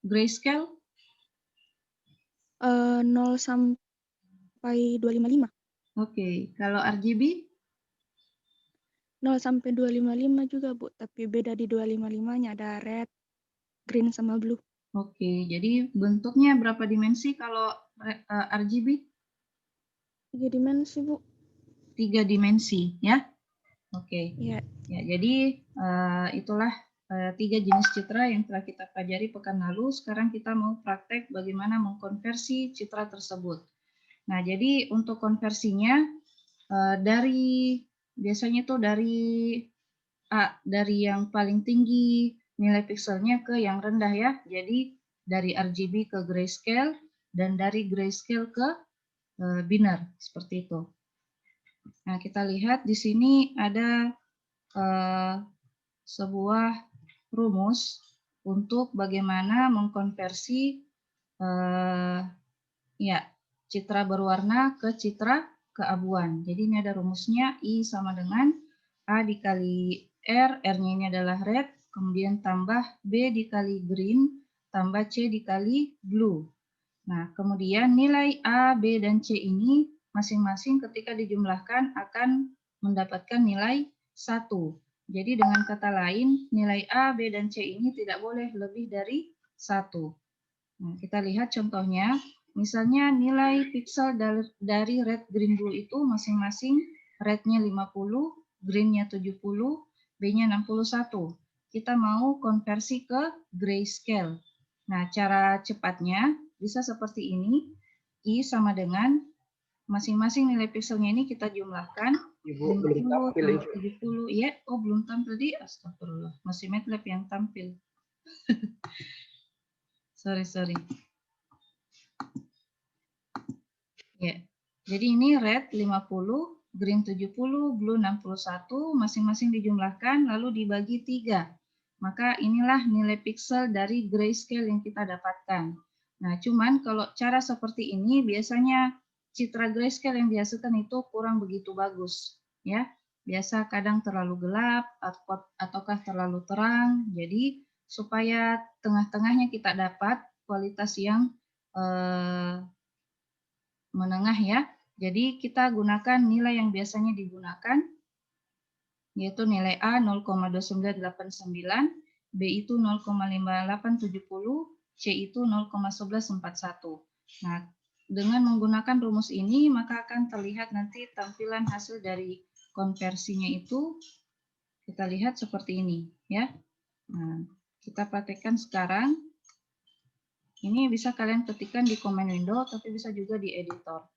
Grayscale? 0 sampai 255. Oke, kalau RGB? 0 sampai 255 juga, Bu. Tapi beda di 255-nya ada red, green, sama blue. Oke, jadi bentuknya berapa dimensi kalau RGB? 3 dimensi, Bu. 3 dimensi, ya? Oke. Iya. Ya, jadi itulah 3 jenis citra yang telah kita pelajari pekan lalu. Sekarang kita mau praktek bagaimana mengkonversi citra tersebut. Nah, jadi untuk konversinya biasanya itu dari yang paling tinggi nilai pikselnya ke yang rendah ya. Jadi dari RGB ke grayscale dan dari grayscale ke binary seperti itu. Nah, kita lihat di sini ada sebuah rumus untuk bagaimana mengkonversi citra berwarna ke citra keabuan. Jadi ini ada rumusnya, I sama dengan A dikali R, R-nya ini adalah red, kemudian tambah B dikali green, tambah C dikali blue. Nah, kemudian nilai A, B, dan C ini masing-masing ketika dijumlahkan akan mendapatkan nilai 1. Jadi dengan kata lain, nilai A, B, dan C ini tidak boleh lebih dari 1. Nah, kita lihat contohnya. Misalnya nilai piksel dari red, green, blue itu masing-masing red-nya 50, green-nya 70, B-nya 61. Kita mau konversi ke grayscale. Nah, cara cepatnya bisa seperti ini. I sama dengan masing-masing nilai pikselnya ini kita jumlahkan. Ibu belum tampil itu. 70, ya. Oh, belum tampil di. Astagfirullah. Masih MATLAB yang tampil. sorry. Ya. Jadi ini red 50, green 70, blue 61, masing-masing dijumlahkan lalu dibagi 3. Maka inilah nilai piksel dari grayscale yang kita dapatkan. Nah, cuman kalau cara seperti ini biasanya citra grayscale yang dihasilkan itu kurang begitu bagus, ya. Biasa kadang terlalu gelap ataukah terlalu terang. Jadi supaya tengah-tengahnya kita dapat kualitas yang menengah ya. Jadi kita gunakan nilai yang biasanya digunakan, yaitu nilai A 0,2989, B itu 0,5870, C itu 0,1141. Nah, dengan menggunakan rumus ini maka akan terlihat nanti tampilan hasil dari konversinya itu kita lihat seperti ini ya. Nah, kita praktekkan sekarang. Ini bisa kalian ketikkan di command window tapi bisa juga di editor.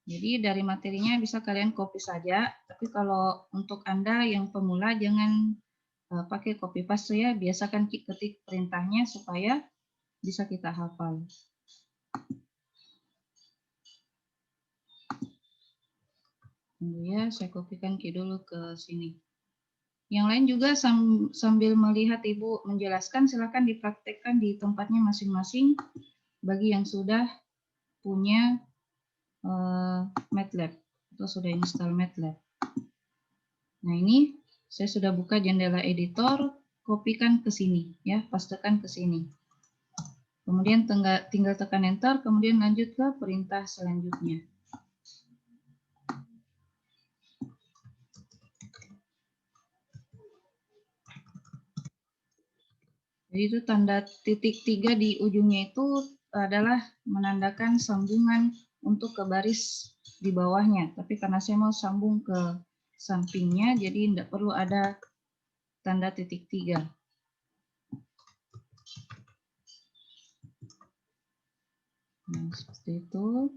Jadi dari materinya bisa kalian copy saja, tapi kalau untuk Anda yang pemula jangan pakai copy paste ya, biasakan ketik perintahnya supaya bisa kita hafal. Tunggu ya, saya kopikan dulu ke sini. Yang lain juga sambil melihat Ibu menjelaskan, silakan dipraktekkan di tempatnya masing-masing bagi yang sudah punya MATLAB atau sudah install MATLAB. Nah ini saya sudah buka jendela editor, kopikan ke sini ya, pastekan ke sini. Kemudian tinggal tekan enter, kemudian lanjut ke perintah selanjutnya. Jadi itu tanda titik 3 di ujungnya itu adalah menandakan sambungan untuk ke baris di bawahnya. Tapi karena saya mau sambung ke sampingnya, jadi tidak perlu ada tanda titik 3. Nah, seperti itu.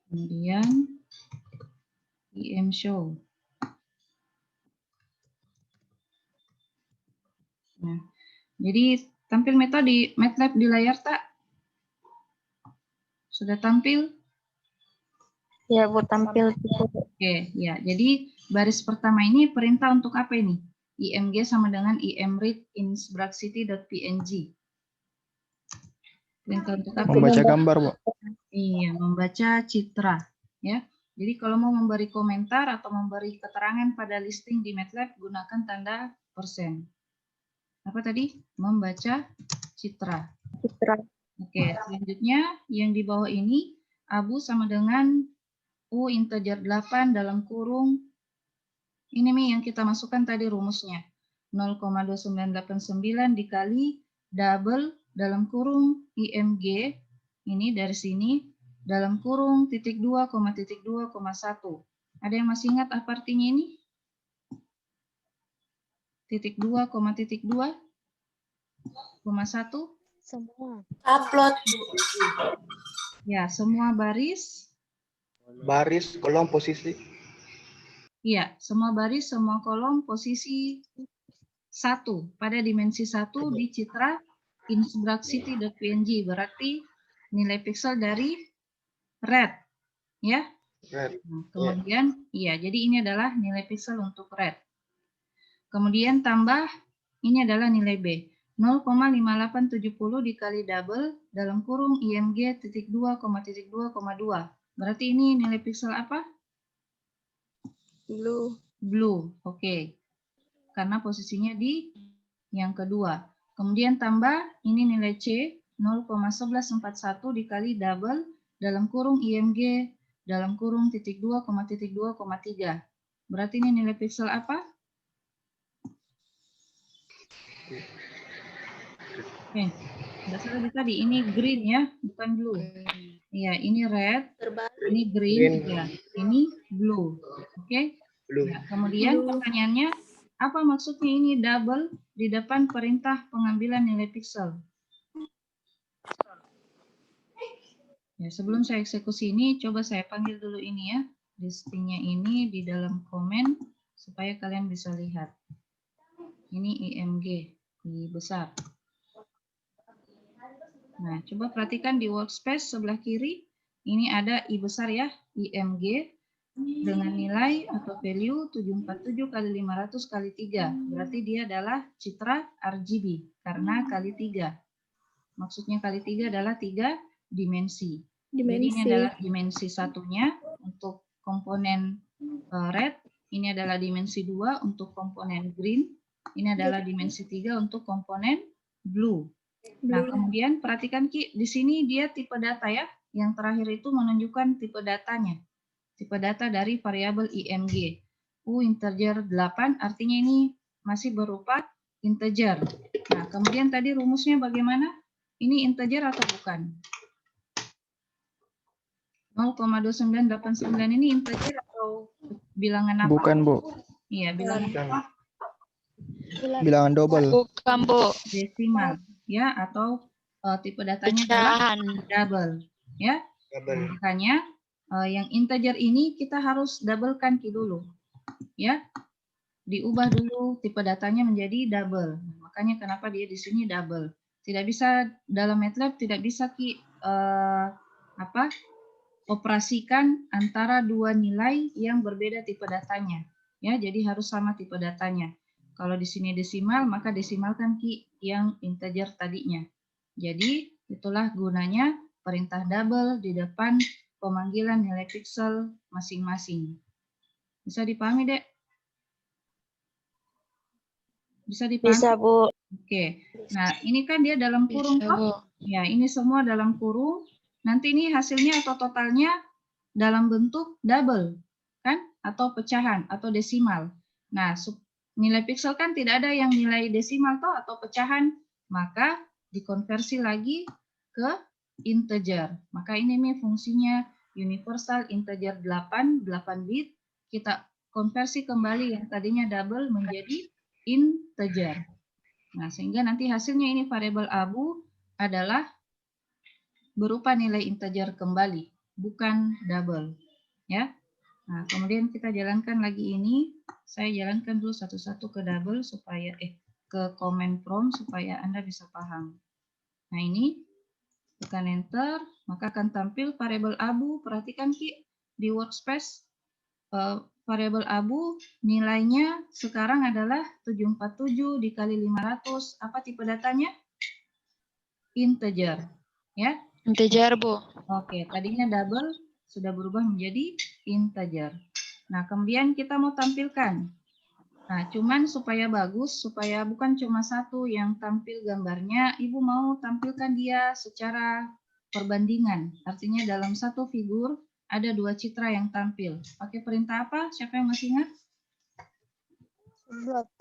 Kemudian IM show. Nah, jadi tampil metode MATLAB di layar tak? Sudah tampil? Ya, Bu, tampil. Oke, ya. Jadi baris pertama ini perintah untuk apa ini? IMG sama dengan imread instructity.png. Perintah untuk apa? Membaca gambar, Bu. Iya, membaca citra, ya. Jadi kalau mau memberi komentar atau memberi keterangan pada listing di MATLAB, gunakan tanda %. apa tadi? Membaca citra. Citra. Oke, selanjutnya yang di bawah ini abu sama dengan U integer 8 dalam kurung. Ini Mi yang kita masukkan tadi rumusnya. 0,2989 dikali double dalam kurung IMG. Ini dari sini dalam kurung titik 2, titik 2, 1. Ada yang masih ingat apa artinya ini? Titik 2, titik 2, 1. Semua. Upload. Ya, semua baris. Baris, kolom, posisi. Iya, semua baris, semua kolom, posisi 1 pada dimensi 1 di citra instructcity.png. Berarti nilai pixel dari red, ya. Red. Nah, kemudian, iya, jadi ini adalah nilai pixel untuk red. Kemudian tambah, ini adalah nilai B. 0,5870 dikali double dalam kurung IMG titik 2, titik 2, 2. Berarti ini nilai pixel apa? Blue. Blue, oke. Karena posisinya di yang kedua. Kemudian tambah, ini nilai C, 0,1141 dikali double dalam kurung IMG dalam kurung titik 2, titik 2, 3. Berarti ini nilai pixel apa? Oke, nggak salah tadi, ini green ya, bukan blue. Iya, ini red, ini green, ya, ini blue. Oke. Belum. Ya, kemudian pertanyaannya, apa maksudnya ini double di depan perintah pengambilan nilai pixel? Ya, sebelum saya eksekusi ini, coba saya panggil dulu ini ya, listingnya ini di dalam komen supaya kalian bisa lihat. Ini IMG, I besar. Nah, coba perhatikan di workspace sebelah kiri, ini ada I besar ya, IMG dengan nilai atau value 747 kali 500 kali 3. Berarti dia adalah citra RGB karena kali 3. Maksudnya kali 3 adalah 3 dimensi. Jadi ini adalah dimensi satunya untuk komponen red, ini adalah dimensi 2 untuk komponen green, ini adalah dimensi 3 untuk komponen blue. Nah, kemudian perhatikan Ki, di sini dia tipe data ya. Yang terakhir itu menunjukkan tipe datanya. Tipe data dari variabel IMG. U integer 8 artinya ini masih berupa integer. Nah, kemudian tadi rumusnya bagaimana? Ini integer atau bukan? 0,2989 ini integer atau bilangan apa? Bukan, Bu. Iya, bilangan apa? Bilangan double. Bukan, Bu. Desimal, ya, atau tipe datanya adalah Pecahan. double, ya. Double. Makanya yang integer ini kita harus doublekan Ki dulu, ya. Diubah dulu tipe datanya menjadi double. Makanya kenapa dia di sini double. Tidak bisa dalam MATLAB tidak bisa Ki operasikan antara dua nilai yang berbeda tipe datanya. Ya, jadi harus sama tipe datanya. Kalau di sini desimal, maka desimalkan Ki yang integer tadinya. Jadi, itulah gunanya perintah double di depan pemanggilan nilai pixel masing-masing. Bisa dipahami, Dek? Bisa dipahami? Bisa, Bu. Oke. Nah, ini kan dia dalam kurung, Bisa, toh? Bu. Ya, ini semua dalam kurung. Nanti ini hasilnya atau totalnya dalam bentuk double, kan? Atau pecahan, atau desimal. Nah, nilai pixel kan tidak ada yang nilai desimal toh atau pecahan, maka dikonversi lagi ke integer. Maka ini nih fungsinya universal integer 8 bit, kita konversi kembali yang tadinya double menjadi integer. Nah, sehingga nanti hasilnya ini variabel abu adalah berupa nilai integer kembali, bukan double. Ya. Nah, kemudian kita jalankan lagi ini. Saya jalankan dulu satu-satu ke double supaya ke comment prompt supaya Anda bisa paham. Nah, ini tekan enter, maka akan tampil variabel abu. Perhatikan Ki di workspace variabel abu nilainya sekarang adalah 747 dikali 500. Apa tipe datanya? Integer, ya. Integer, Bu. Oke, tadinya double sudah berubah menjadi integer. Nah, kemudian kita mau tampilkan. Nah, cuman supaya bagus, supaya bukan cuma satu yang tampil gambarnya, Ibu mau tampilkan dia secara perbandingan. Artinya dalam satu figur ada dua citra yang tampil. Pakai perintah apa? Siapa yang masih ingat?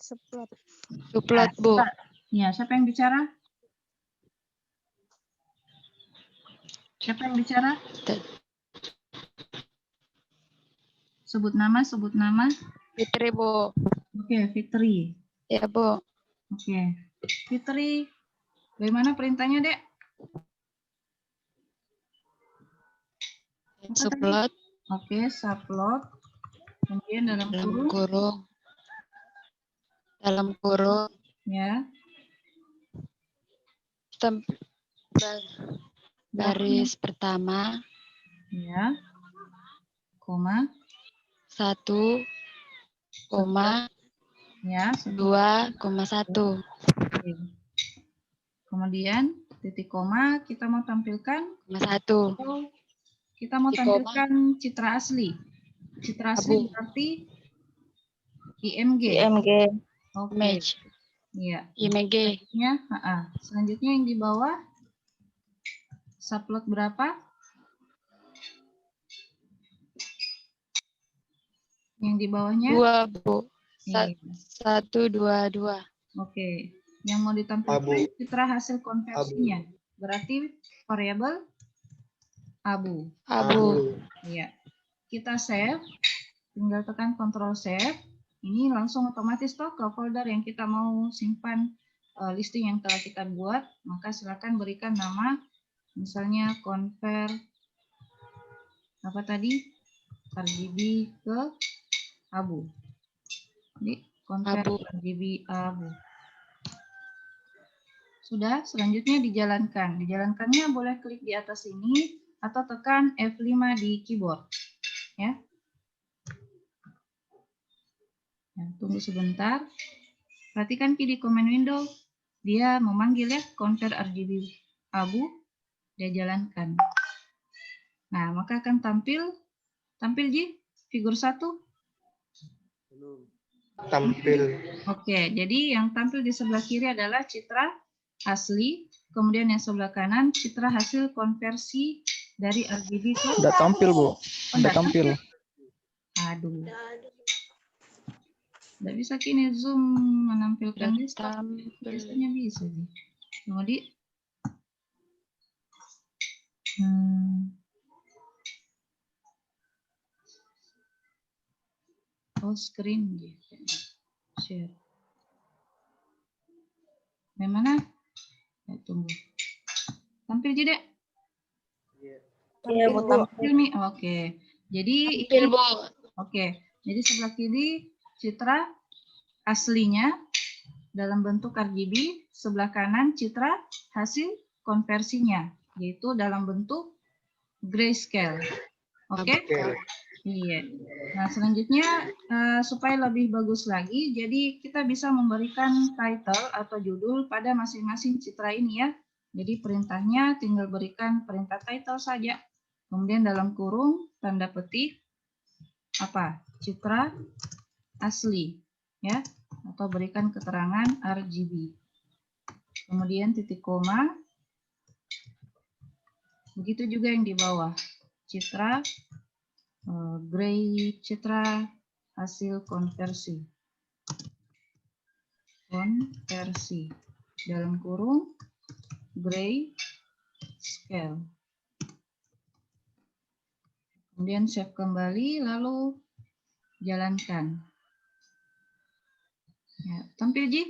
Seplot. Suplot, Bu. Ya, siapa yang bicara? Siapa yang bicara? Sebut nama, sebut nama. Fitri, Bu. Oke, Fitri. Ya, Bu. Oke, Fitri. Bagaimana perintahnya, Dek? Apa tadi? Suplot, Oke, subplot. Kemudian dalam dalam kurung. kurung. Dalam kurung. Ya. Baris pertama. Ya. Koma. 1, koma. Ya. 2,1. Oke. Kemudian titik koma kita mau tampilkan. 1. Atau kita mau Titik koma. tampilkan citra asli. Citra asli Abu. berarti IMG. IMG. Oke. Image. Iya. IMG. Selanjutnya yang di bawah subplot berapa? Yang di bawahnya? 2, Bu. Iya. 1, 2, 2. Oke. Yang mau ditampilkan Abu. citra hasil konversinya. Berarti variabel abu. Abu. Iya. Kita save. Tinggal tekan Ctrl Save. Ini langsung otomatis toh ke folder yang kita mau simpan listing yang telah kita buat. Maka silakan berikan nama. Misalnya convert apa tadi? RGB ke abu. Jadi convert Abu. RGB abu. Sudah, selanjutnya dijalankan. Dijalankannya boleh klik di atas ini atau tekan F5 di keyboard. Ya. Ya, tunggu sebentar. Perhatikan di command window, dia memanggil ya, convert RGB abu, dia jalankan. Nah, maka akan tampil Ji, figur 1. Tampil. Oke, jadi yang tampil di sebelah kiri adalah citra asli, kemudian yang sebelah kanan citra hasil konversi dari RGB ke... Udah tampil, Bu. Udah tampil. Aduh. Nggak bisa kini Zoom menampilkan desktop. Biasanya bisa sih. Kemudian oh, screen share. Bagaimana? Ya, tunggu. Tampil tidak? Iya, Bu. Tampil nih. Oke. Jadi Tampil, Bu. Oke. Jadi sebelah kiri citra aslinya dalam bentuk RGB, sebelah kanan citra hasil konversinya, yaitu dalam bentuk grayscale. Oke? Iya. Nah, selanjutnya supaya lebih bagus lagi, jadi kita bisa memberikan title atau judul pada masing-masing citra ini ya. Jadi perintahnya tinggal berikan perintah title saja. Kemudian dalam kurung tanda petik apa? Citra asli ya, atau berikan keterangan RGB. Kemudian titik koma. Begitu juga yang di bawah. Citra gray, citra hasil konversi. Konversi. Dalam kurung gray scale. Kemudian save kembali, lalu jalankan. Ya, tampil Ji?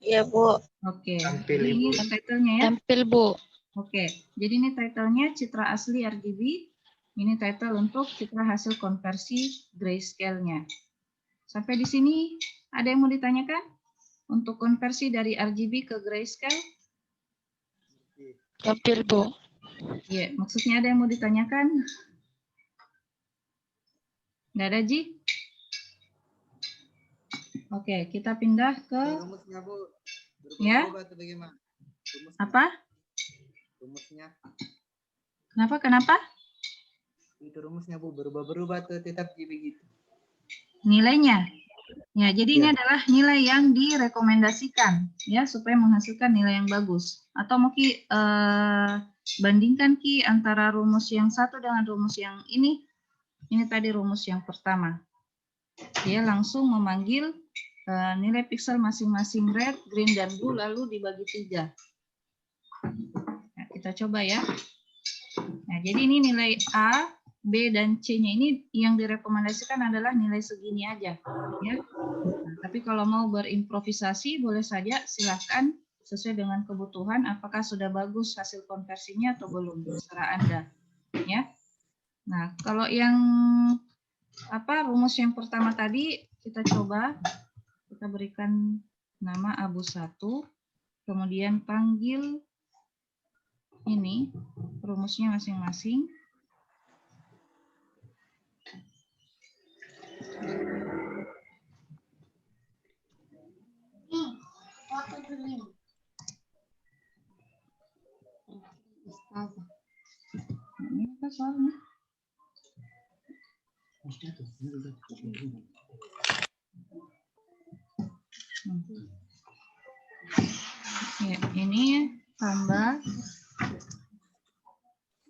Iya, Bu. Oke. Tampil, Jadi ini Ibu. title-nya ya. Tampil, Bu. Oke. Jadi ini title-nya citra asli RGB. Ini title untuk citra hasil konversi grayscale-nya. Sampai di sini ada yang mau ditanyakan? Untuk konversi dari RGB ke grayscale? Tampil, Bu. Iya, maksudnya ada yang mau ditanyakan? Nggak ada, Ji? Oke, kita pindah ke... Rumusnya, Bu. Ya? Berubah-ubah atau bagaimana? Rumusnya. Apa? Rumusnya. Kenapa? Itu rumusnya, Bu. Berubah-berubah atau tetap begitu? nilainya. Ya, jadi ini Iya. adalah nilai yang direkomendasikan ya supaya menghasilkan nilai yang bagus. Atau mungkin bandingkan Ki antara rumus yang satu dengan rumus yang ini. Ini tadi rumus yang pertama. Dia langsung memanggil nilai piksel masing-masing red, green, dan blue lalu dibagi 3. Nah, kita coba ya. Nah, jadi ini nilai A, B, dan C-nya ini yang direkomendasikan adalah nilai segini aja. Ya. Nah, tapi kalau mau berimprovisasi boleh saja, silahkan sesuai dengan kebutuhan apakah sudah bagus hasil konversinya atau belum, terserah Anda. Ya. Nah, kalau yang rumus yang pertama tadi kita coba, kita berikan nama abu 1, kemudian panggil ini rumusnya masing-masing. Ini apa soalnya? Ya, ini tambah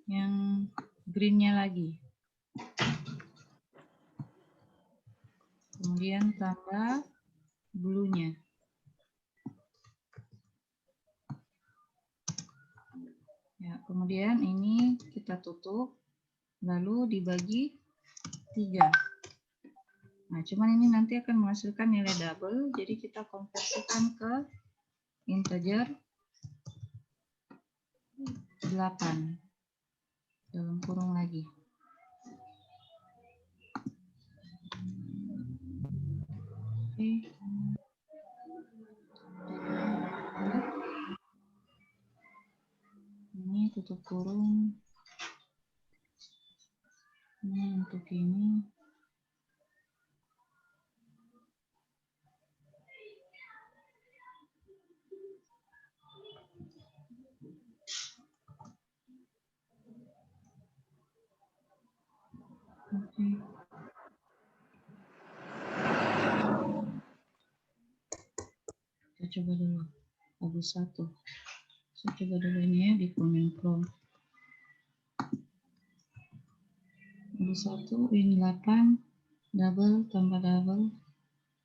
yang green-nya lagi. Kemudian tambah blue-nya. Ya, kemudian ini kita tutup, lalu dibagi 3. Nah, cuman ini nanti akan menghasilkan nilai double, jadi kita konversikan ke integer 8 dalam kurung lagi. Oke. Ini tutup kurung. Ini untuk ini. Oke. Kita coba dulu abu 1. Saya coba dulu ini ya di comment prompt. Abu 1 ini 8 double tambah double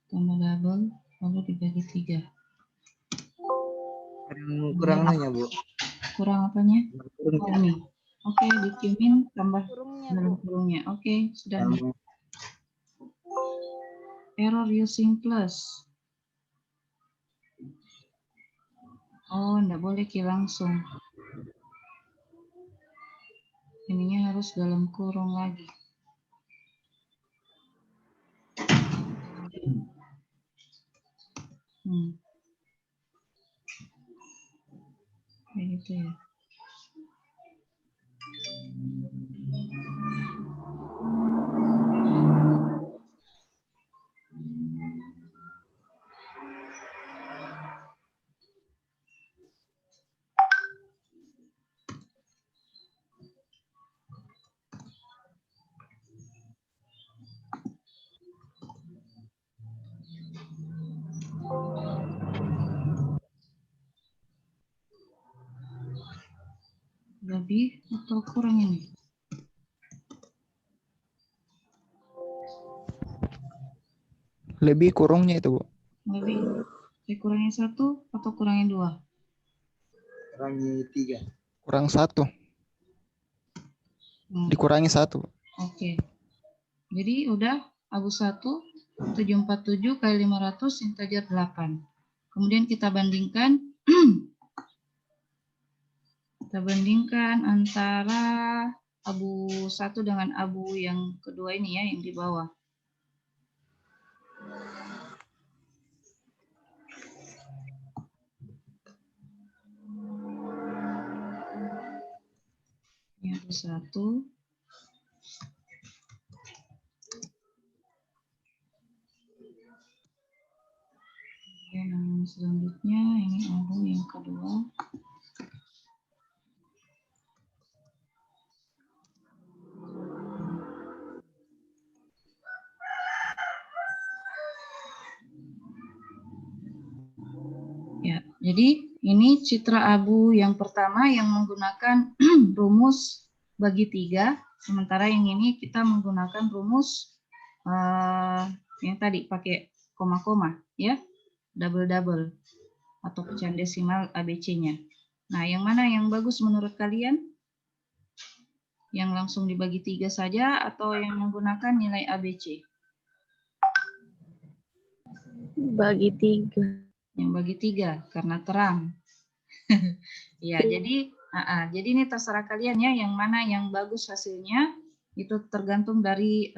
tambah double lalu dibagi 3. Kurang nanya, Bu. Kurang apanya? Oh, ini. Oke, dikirimin tambah Kurungnya, dalam Bu. kurungnya. Oke, sudah. Error using plus. Oh, enggak boleh Ki langsung. Ininya harus dalam kurung lagi. Kayak gitu ya. Lebih atau kurang ini? Lebih kurungnya itu, Bu. Lebih. Saya kurangi 1 atau kurangi 2? Kurangi 3. Kurang 1. Dikurangi 1. Oke. Jadi udah abu 1 747 kali 500 integer 8. Kemudian kita bandingkan antara abu 1 dengan abu yang kedua ini ya, yang di bawah. Ini abu 1. Yang selanjutnya ini abu yang kedua. Ya, jadi ini citra abu yang pertama yang menggunakan rumus bagi 3, sementara yang ini kita menggunakan rumus yang tadi pakai koma-koma, ya, double-double atau pecahan desimal ABC-nya. Nah, yang mana yang bagus menurut kalian? Yang langsung dibagi 3 saja atau yang menggunakan nilai ABC? Bagi 3. Yang bagi 3 karena terang. Ya, jadi ini terserah kalian ya, yang mana yang bagus hasilnya itu tergantung dari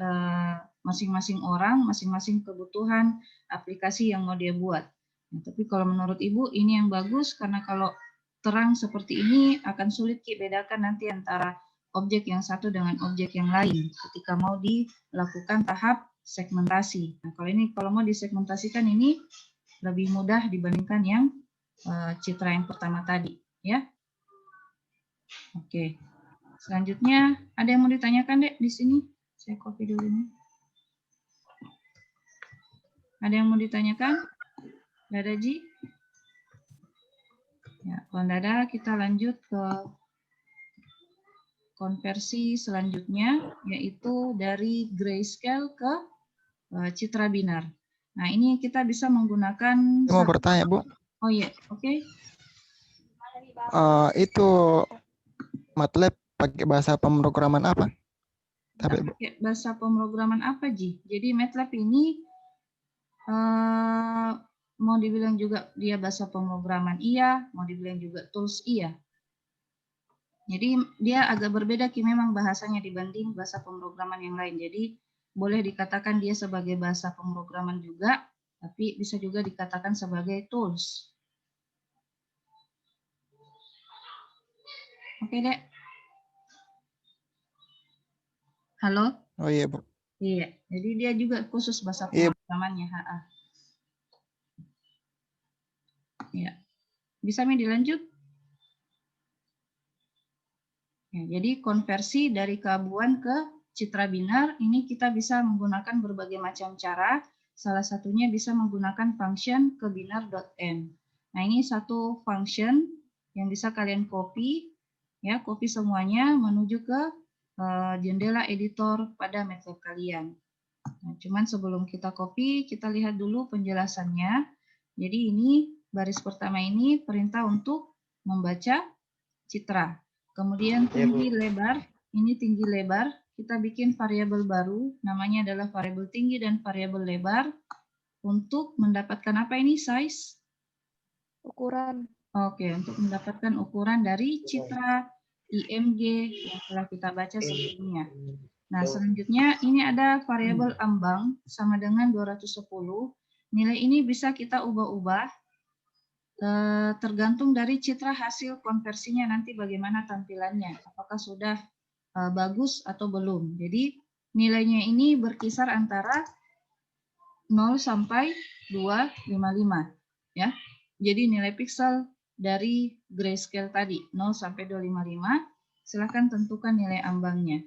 masing-masing orang, masing-masing kebutuhan aplikasi yang mau dia buat. Nah, tapi kalau menurut Ibu ini yang bagus karena kalau terang seperti ini akan sulit bedakan nanti antara objek yang satu dengan objek yang lain ketika mau dilakukan tahap segmentasi. Nah, kalau mau disegmentasikan ini lebih mudah dibandingkan yang citra yang pertama tadi, ya. Oke. Selanjutnya ada yang mau ditanyakan, Dek, di sini? Saya copy dulu ini. Ada yang mau ditanyakan? Nggak ada, Ji? Ya, kalau nggak ada, kita lanjut ke konversi selanjutnya, yaitu dari grayscale ke citra binar. Nah, ini kita bisa menggunakan... Mau bertanya, Bu. Oh iya, oke. Itu MATLAB pakai bahasa pemrograman apa? Tapi, Bu. Pakai bahasa pemrograman apa, Ji? Jadi MATLAB ini mau dibilang juga dia bahasa pemrograman iya, mau dibilang juga tools iya. Jadi dia agak berbeda memang bahasanya dibanding bahasa pemrograman yang lain. Jadi boleh dikatakan dia sebagai bahasa pemrograman juga, tapi bisa juga dikatakan sebagai tools. Oke, Dek. Halo? Oh iya, Bu. Iya, jadi dia juga khusus bahasa pemrogramannya. Ya. Bisa dilanjut? Ya, jadi konversi dari keabuan ke citra binar ini kita bisa menggunakan berbagai macam cara. Salah satunya bisa menggunakan function kebinar.n. Nah, ini satu function yang bisa kalian copy, ya, copy semuanya menuju ke jendela editor pada MATLAB kalian. Nah, cuman sebelum kita copy, kita lihat dulu penjelasannya. Jadi ini baris pertama ini perintah untuk membaca citra. Kemudian tinggi lebar, ini tinggi lebar, kita bikin variabel baru, namanya adalah variabel tinggi dan variabel lebar, untuk mendapatkan apa ini, size? Ukuran. Oke, untuk mendapatkan ukuran dari citra IMG yang telah kita baca sebelumnya. Nah, selanjutnya ini ada variabel ambang sama dengan 210. Nilai ini bisa kita ubah-ubah tergantung dari citra hasil konversinya nanti bagaimana tampilannya. Apakah sudah bagus atau belum. Jadi nilainya ini berkisar antara 0 sampai 255 ya. Jadi nilai pixel dari grayscale tadi 0 sampai 255, silakan tentukan nilai ambangnya.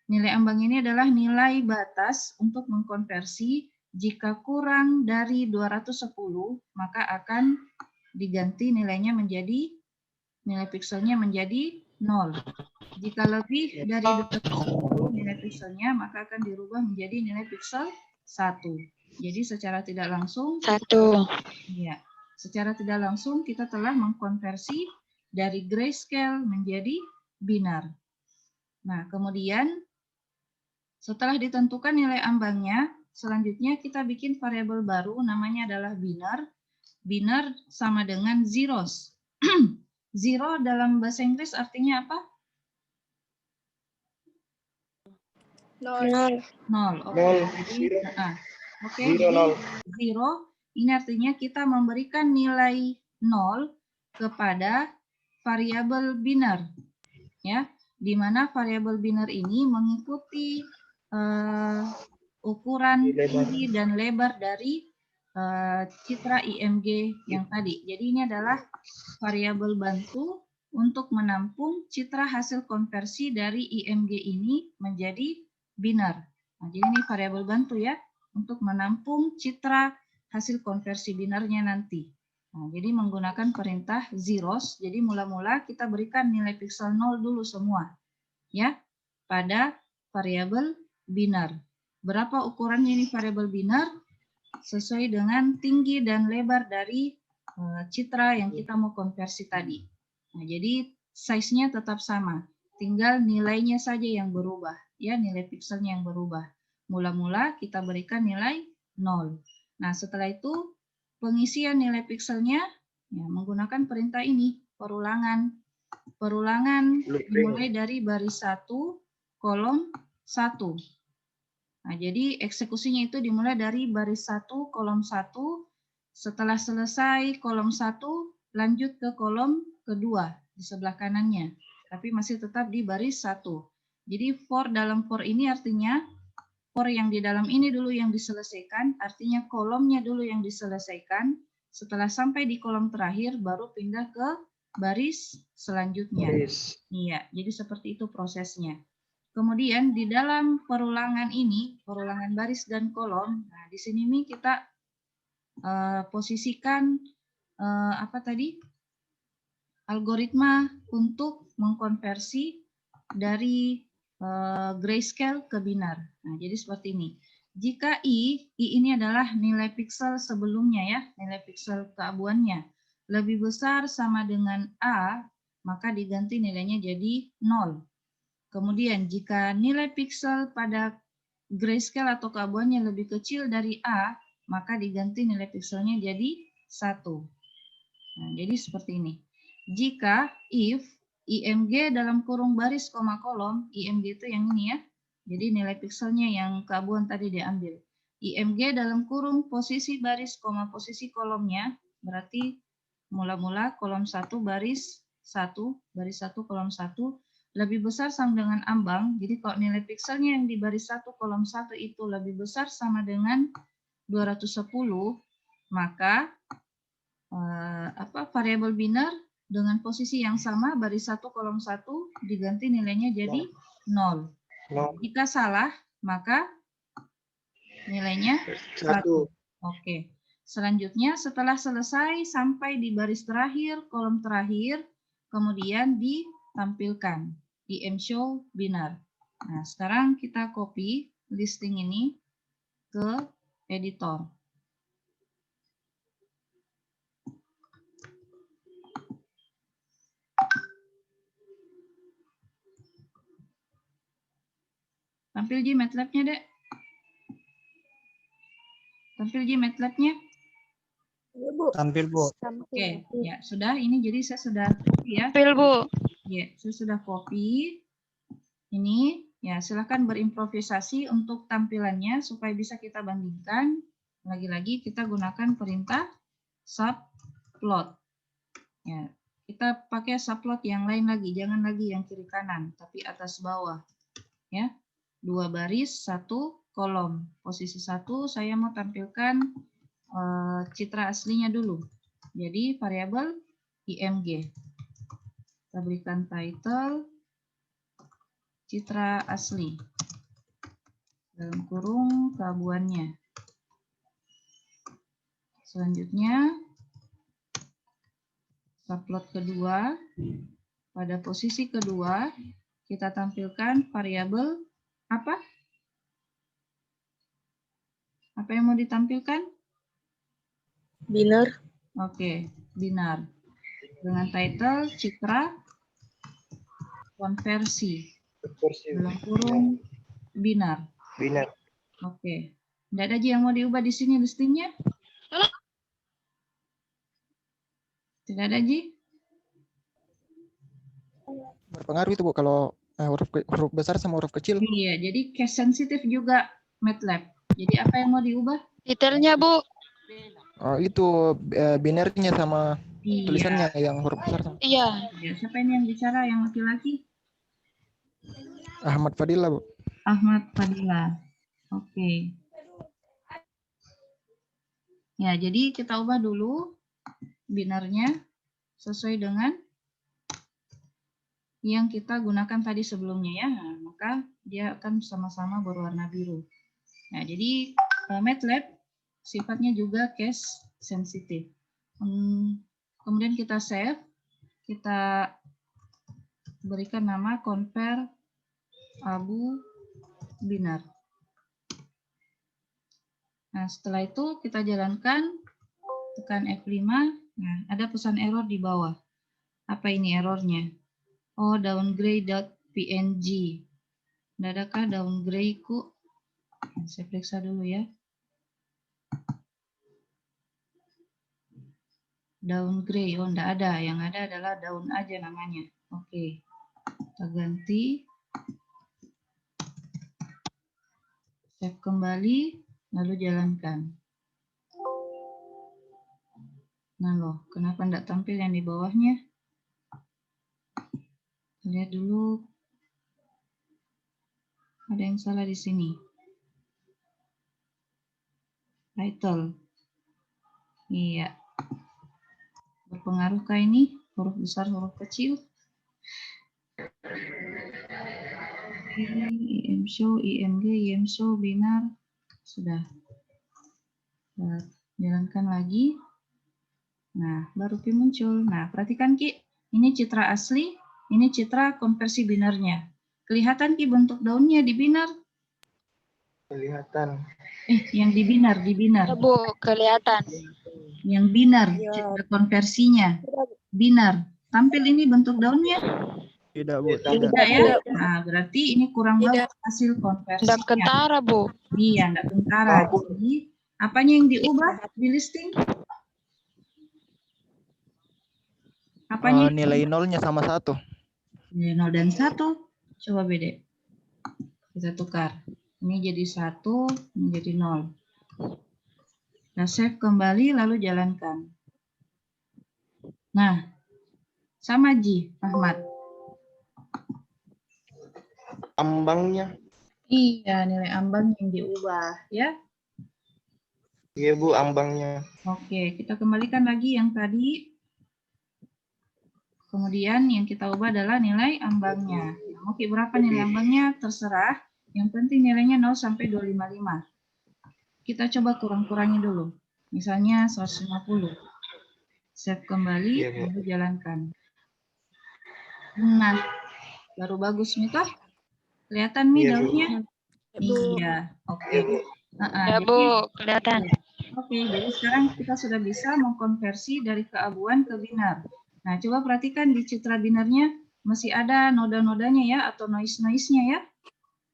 Nilai ambang ini adalah nilai batas untuk mengkonversi. Jika kurang dari 210 maka akan diganti nilainya menjadi nilai pixelnya menjadi 0. Jika lebih dari 210 nilai pixelnya maka akan dirubah menjadi nilai pixel 1. Jadi secara tidak langsung 1. Ya, secara tidak langsung kita telah mengkonversi dari grayscale menjadi binar. Nah, kemudian setelah ditentukan nilai ambangnya, selanjutnya kita bikin variabel baru namanya adalah binar. Binar sama dengan zeros. Zero dalam bahasa Inggris artinya apa? 0. 0. Oke. Jadi zero ini artinya kita memberikan nilai 0 kepada variabel binar. Ya, di mana variabel binar ini mengikuti ukuran tinggi dan lebar dari citra IMG yang tadi. Jadi ini adalah variabel bantu untuk menampung citra hasil konversi dari IMG ini menjadi binar. Nah, jadi ini variabel bantu ya untuk menampung citra hasil konversi binarnya nanti. Nah, jadi menggunakan perintah zeros, jadi mula-mula kita berikan nilai piksel 0 dulu semua, ya, pada variabel binar. Berapa ukurannya ini variabel binar? Sesuai dengan tinggi dan lebar dari citra yang kita mau konversi tadi. Nah, jadi size-nya tetap sama, tinggal nilainya saja yang berubah, ya, nilai pikselnya yang berubah. Mula-mula kita berikan nilai 0. Nah, setelah itu pengisian nilai pikselnya ya, menggunakan perintah ini, perulangan. Perulangan dimulai dari baris 1, kolom 1. Nah, jadi eksekusinya itu dimulai dari baris 1, kolom 1. Setelah selesai kolom 1, lanjut ke kolom kedua di sebelah kanannya. Tapi masih tetap di baris 1. Jadi for dalam for ini artinya for yang di dalam ini dulu yang diselesaikan, artinya kolomnya dulu yang diselesaikan. Setelah sampai di kolom terakhir, baru pindah ke baris selanjutnya. Iya, jadi seperti itu prosesnya. Kemudian di dalam perulangan ini, perulangan baris dan kolom, nah di sini nih kita posisikan apa tadi? Algoritma untuk mengkonversi dari grayscale ke binar. Nah, jadi seperti ini. Jika I ini adalah nilai piksel sebelumnya ya, nilai piksel keabuannya lebih besar sama dengan A, maka diganti nilainya jadi 0. Kemudian jika nilai piksel pada grayscale atau keabuannya lebih kecil dari A, maka diganti nilai pikselnya jadi 1. Nah, jadi seperti ini. Jika if IMG dalam kurung baris koma kolom, IMG itu yang ini ya. Jadi nilai pikselnya yang keabuan tadi diambil. IMG dalam kurung posisi baris koma posisi kolomnya, berarti mula-mula kolom 1 baris 1, baris 1 kolom 1 lebih besar sama dengan ambang. Jadi kalau nilai pikselnya yang di baris 1 kolom 1 itu lebih besar sama dengan 210, maka variabel binar dengan posisi yang sama baris 1 kolom 1 diganti nilainya jadi 0. Jika salah maka nilainya 1. Oke. Selanjutnya setelah selesai sampai di baris terakhir, kolom terakhir, kemudian ditampilkan di mshow binar. Nah, sekarang kita copy listing ini ke editor. Tampil Ji MATLAB-nya, Dek. Tampil Ji MATLAB-nya. Tampil, Bu. Oke, ya sudah. Ini jadi saya sudah copy ya. Tampil, Bu. Ya, saya sudah copy. Ini, ya silakan berimprovisasi untuk tampilannya supaya bisa kita bandingkan. Lagi-lagi kita gunakan perintah subplot. Ya, kita pakai subplot yang lain lagi, jangan lagi yang kiri kanan, tapi atas bawah. Ya. 2 baris, 1 kolom. Posisi 1 saya mau tampilkan citra aslinya dulu. Jadi variabel IMG. Kita berikan title citra asli. Dalam kurung keabuannya. Selanjutnya subplot kedua. Pada posisi kedua kita tampilkan variabel apa? Apa yang mau ditampilkan? Binar. Oke, binar. Dengan title citra konversi. Dalam kurung binar. Binar. Oke. Tidak ada Ji yang mau diubah di sini listingnya? Tidak ada Ji? Berpengaruh itu Bu kalau huruf besar sama huruf kecil. Iya, jadi case sensitif juga MATLAB. Jadi apa yang mau diubah? Detailnya, Bu. Oh, itu binarnya sama Iya. tulisannya yang huruf besar sama. Iya. Ya, siapa ini yang bicara yang laki-laki? Ahmad Fadila, Bu. Ahmad Fadila. Oke. Ya, jadi kita ubah dulu binarnya sesuai dengan yang kita gunakan tadi sebelumnya ya. Nah, maka dia akan sama-sama berwarna biru. Nah, jadi MATLAB sifatnya juga case sensitif. Kemudian kita save, kita berikan nama convert Abu Binar. Nah, setelah itu kita jalankan, tekan F5. Nah, ada pesan error di bawah. Apa ini errornya? Oh, downgrade.png. Tidak adakah downgrade ku? Saya periksa dulu ya. Downgrade, oh tidak ada. Yang ada adalah down aja namanya. Oke, kita ganti. Save kembali, lalu jalankan. Nah loh, kenapa tidak tampil yang di bawahnya? Lihat dulu. Ada yang salah di sini. Title. Iya. Berpengaruhkah ini? Huruf besar, huruf kecil? IM show, IMG, IM show, binar. Sudah. Nah, jalankan lagi. Nah, baru Pi muncul. Nah, perhatikan Ki. Ini citra asli, ini citra konversi binarnya. Kelihatan Ki bentuk daunnya di binar? Kelihatan. Yang di binar, di binar. Ya, Bu, kelihatan. Yang binar, citra konversinya. Binar. Tampil ini bentuk daunnya? Tidak, Bu. Tidak ya? Nah, berarti ini kurang bagus hasil konversinya. Tidak kentara, Bu. Iya, tidak kentara. Jadi, apanya yang diubah di listing? Apanya? Nilai nolnya sama 1. Nilai 0 dan 1. Coba beda. Kita tukar. Ini jadi 1, ini jadi 0. Nah, save kembali, lalu jalankan. Nah, sama Ji, Ahmad. Ambangnya. Iya, nilai ambang yang diubah, ya. Iya Bu, ambangnya. Oke, kita kembalikan lagi yang tadi. Kemudian yang kita ubah adalah nilai ambangnya. Oke, berapa nilai ambangnya? Terserah. Yang penting nilainya 0 sampai 255. Kita coba kurang-kurangi dulu. Misalnya 150. Save kembali, lalu jalankan. Nah, baru bagus nih toh. Kelihatan nih daunnya? Iya, oke. Ya, Bu, kelihatan. Oke, jadi sekarang kita sudah bisa mengkonversi dari keabuan ke binar. Nah, coba perhatikan di citra binarnya masih ada noda-nodanya ya, atau noise-noise-nya ya.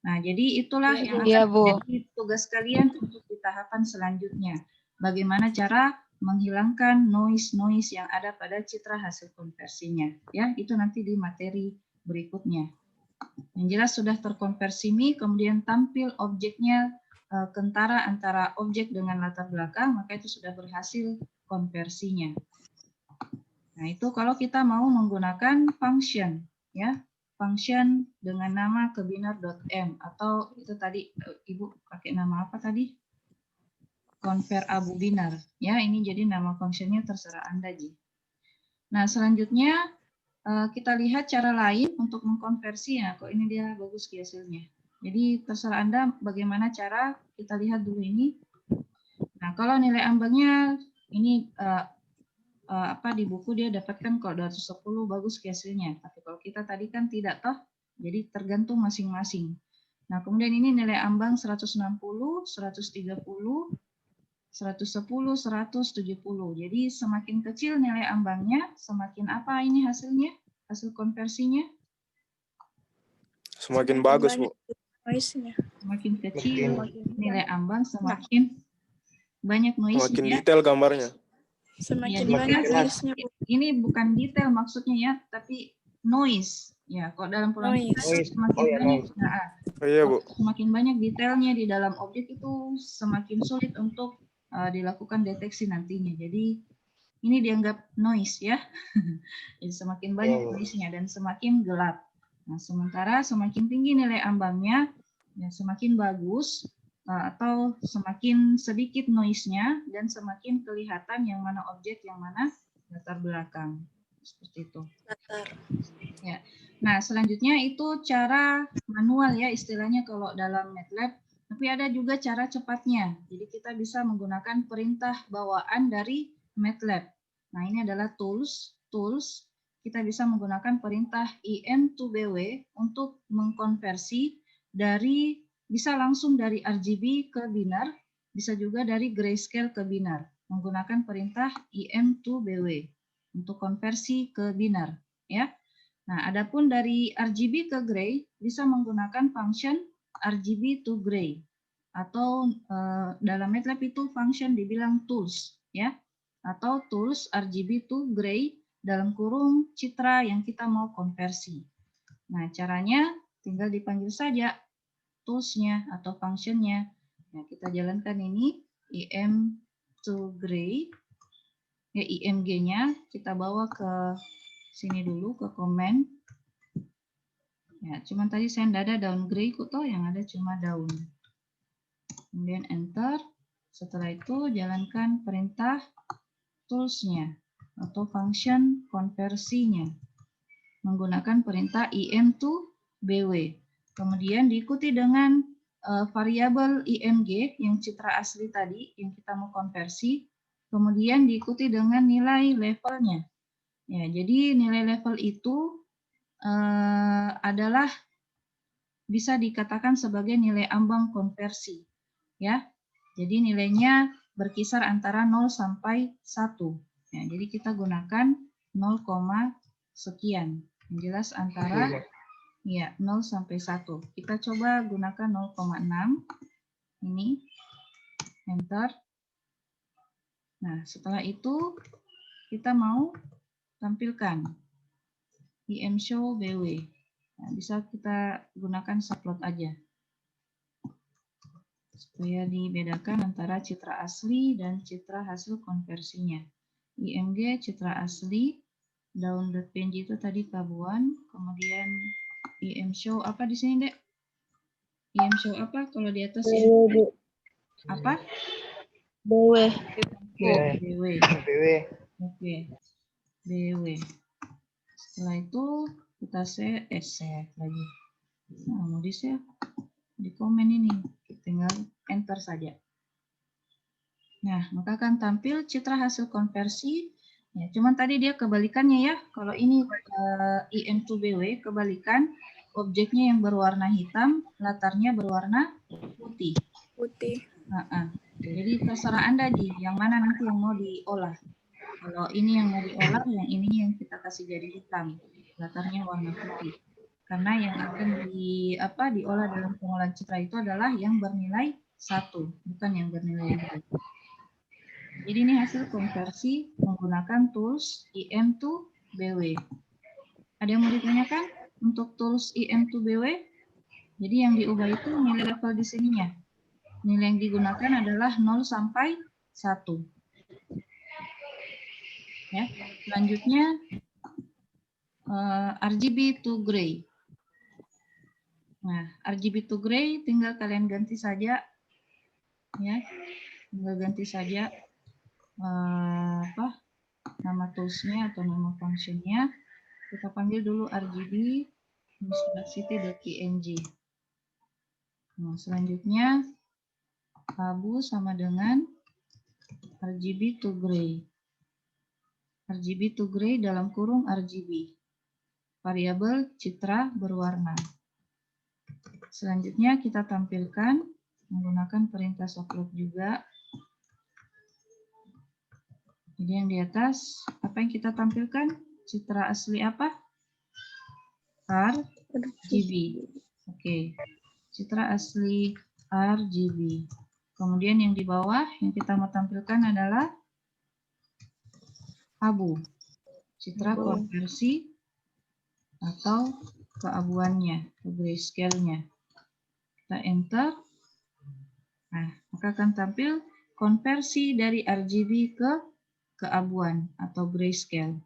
Nah, jadi itulah yang Iya, akan Bu. menjadi tugas kalian untuk di tahapan selanjutnya. Bagaimana cara menghilangkan noise-noise yang ada pada citra hasil konversinya. Ya, itu nanti di materi berikutnya. Yang jelas sudah terkonversi nih, kemudian tampil objeknya kentara antara objek dengan latar belakang, maka itu sudah berhasil konversinya. Nah, itu kalau kita mau menggunakan function, ya. Function dengan nama kebinar.m atau itu tadi Ibu pakai nama apa tadi? Convert Abu Binar. Ya, ini jadi nama fungsinya terserah Anda, Ji. Nah, selanjutnya kita lihat cara lain untuk mengkonversi. Nah, kok ini dia bagus hasilnya. Jadi terserah Anda bagaimana cara, kita lihat dulu ini. Nah, kalau nilai ambangnya ini di buku dia dapatkan kalau 210 bagus hasilnya. Tapi kalau kita tadi kan tidak toh, jadi tergantung masing-masing. Nah, kemudian ini nilai ambang 160, 130, 110, 170. Jadi semakin kecil nilai ambangnya, semakin apa ini hasilnya? Hasil konversinya? Semakin bagus, Bu. Semakin kecil nilai ambang, semakin banyak noise. Semakin detail gambarnya. Semakin banyak noise-nya. Ini bukan detail maksudnya ya, tapi noise. Ya, kok dalam program semakin banyak. Nah, iya, Bu. Semakin banyak detailnya di dalam objek itu semakin sulit untuk dilakukan deteksi nantinya. Jadi ini dianggap noise ya. Jadi semakin banyak noise-nya dan semakin gelap. Nah, sementara semakin tinggi nilai ambangnya, ya semakin bagus atau semakin sedikit noise-nya dan semakin kelihatan yang mana objek, yang mana latar belakang. Seperti itu. Ya. Nah, selanjutnya itu cara manual ya istilahnya kalau dalam MATLAB. Tapi ada juga cara cepatnya. Jadi kita bisa menggunakan perintah bawaan dari MATLAB. Nah, ini adalah tools. Tools, kita bisa menggunakan perintah im2bw untuk mengkonversi dari, bisa langsung dari RGB ke binar, bisa juga dari grayscale ke binar, menggunakan perintah im2bw untuk konversi ke binar, ya. Nah, adapun dari RGB ke gray bisa menggunakan function RGB to gray, atau dalam MATLAB itu function dibilang tools, ya, atau tools RGB to gray dalam kurung citra yang kita mau konversi. Nah, caranya tinggal dipanggil saja toolsnya atau functionnya. Nah, kita jalankan ini im to gray, ya, img-nya kita bawa ke sini dulu ke komen. Ya, cuman tadi saya tidak ada daun gray kok, toh yang ada cuma daun. Kemudian enter. Setelah itu jalankan perintah tools-nya atau function konversinya menggunakan perintah im2bw. Kemudian diikuti dengan variabel img yang citra asli tadi yang kita mau konversi. Kemudian diikuti dengan nilai levelnya. Ya, jadi nilai level itu adalah bisa dikatakan sebagai nilai ambang konversi, ya. Jadi nilainya berkisar antara 0 sampai 1. Ya, jadi kita gunakan 0, sekian. Yang jelas antara ya 0 sampai 1. Kita coba gunakan 0,6. Ini enter. Nah, setelah itu kita mau tampilkan im_show_bw. Nah, bisa kita gunakan subplot aja supaya dibedakan antara citra asli dan citra hasil konversinya. IMG citra asli, daun.png itu tadi kabuan, kemudian im_show apa di sini, Dek? Im_show apa kalau di atas ini? Apa? BW. BW. Oke. BW. Setelah itu kita save lagi. Nah, mau di save di komen ini, tinggal enter saja. Nah, maka akan tampil citra hasil konversi. Ya, cuman tadi dia kebalikannya ya. Kalau ini im2bw kebalikan, objeknya yang berwarna hitam, latarnya berwarna putih. Jadi terserah Anda yang mana nanti yang mau diolah. Kalau ini yang mau diolah, yang ini yang kita kasih jadi hitam, latarnya warna putih. Karena yang akan diolah dalam pengolahan citra itu adalah yang bernilai 1, bukan yang bernilai 2. Jadi ini hasil konversi menggunakan tools im2bw. Ada yang mau ditanyakan untuk tools im2bw? Jadi yang diubah itu nilai level di sininya. Nilai yang digunakan adalah 0 sampai 1. Ya, selanjutnya RGB to gray. Nah, RGB to gray tinggal kalian ganti saja, ya, tinggal ganti saja nama toolsnya atau nama functionnya. Kita panggil dulu RGB city.png. Nah, selanjutnya abu sama dengan RGB to gray. RGB to gray dalam kurung RGB. Variabel citra berwarna. Selanjutnya kita tampilkan menggunakan perintah subplot juga. Jadi yang di atas, apa yang kita tampilkan? Citra asli apa? RGB. Oke. Citra asli RGB. Kemudian yang di bawah yang kita mau tampilkan adalah abu. Citra konversi atau keabuannya, ke grayscale-nya. Kita enter. Nah, maka akan tampil konversi dari RGB ke keabuan atau grayscale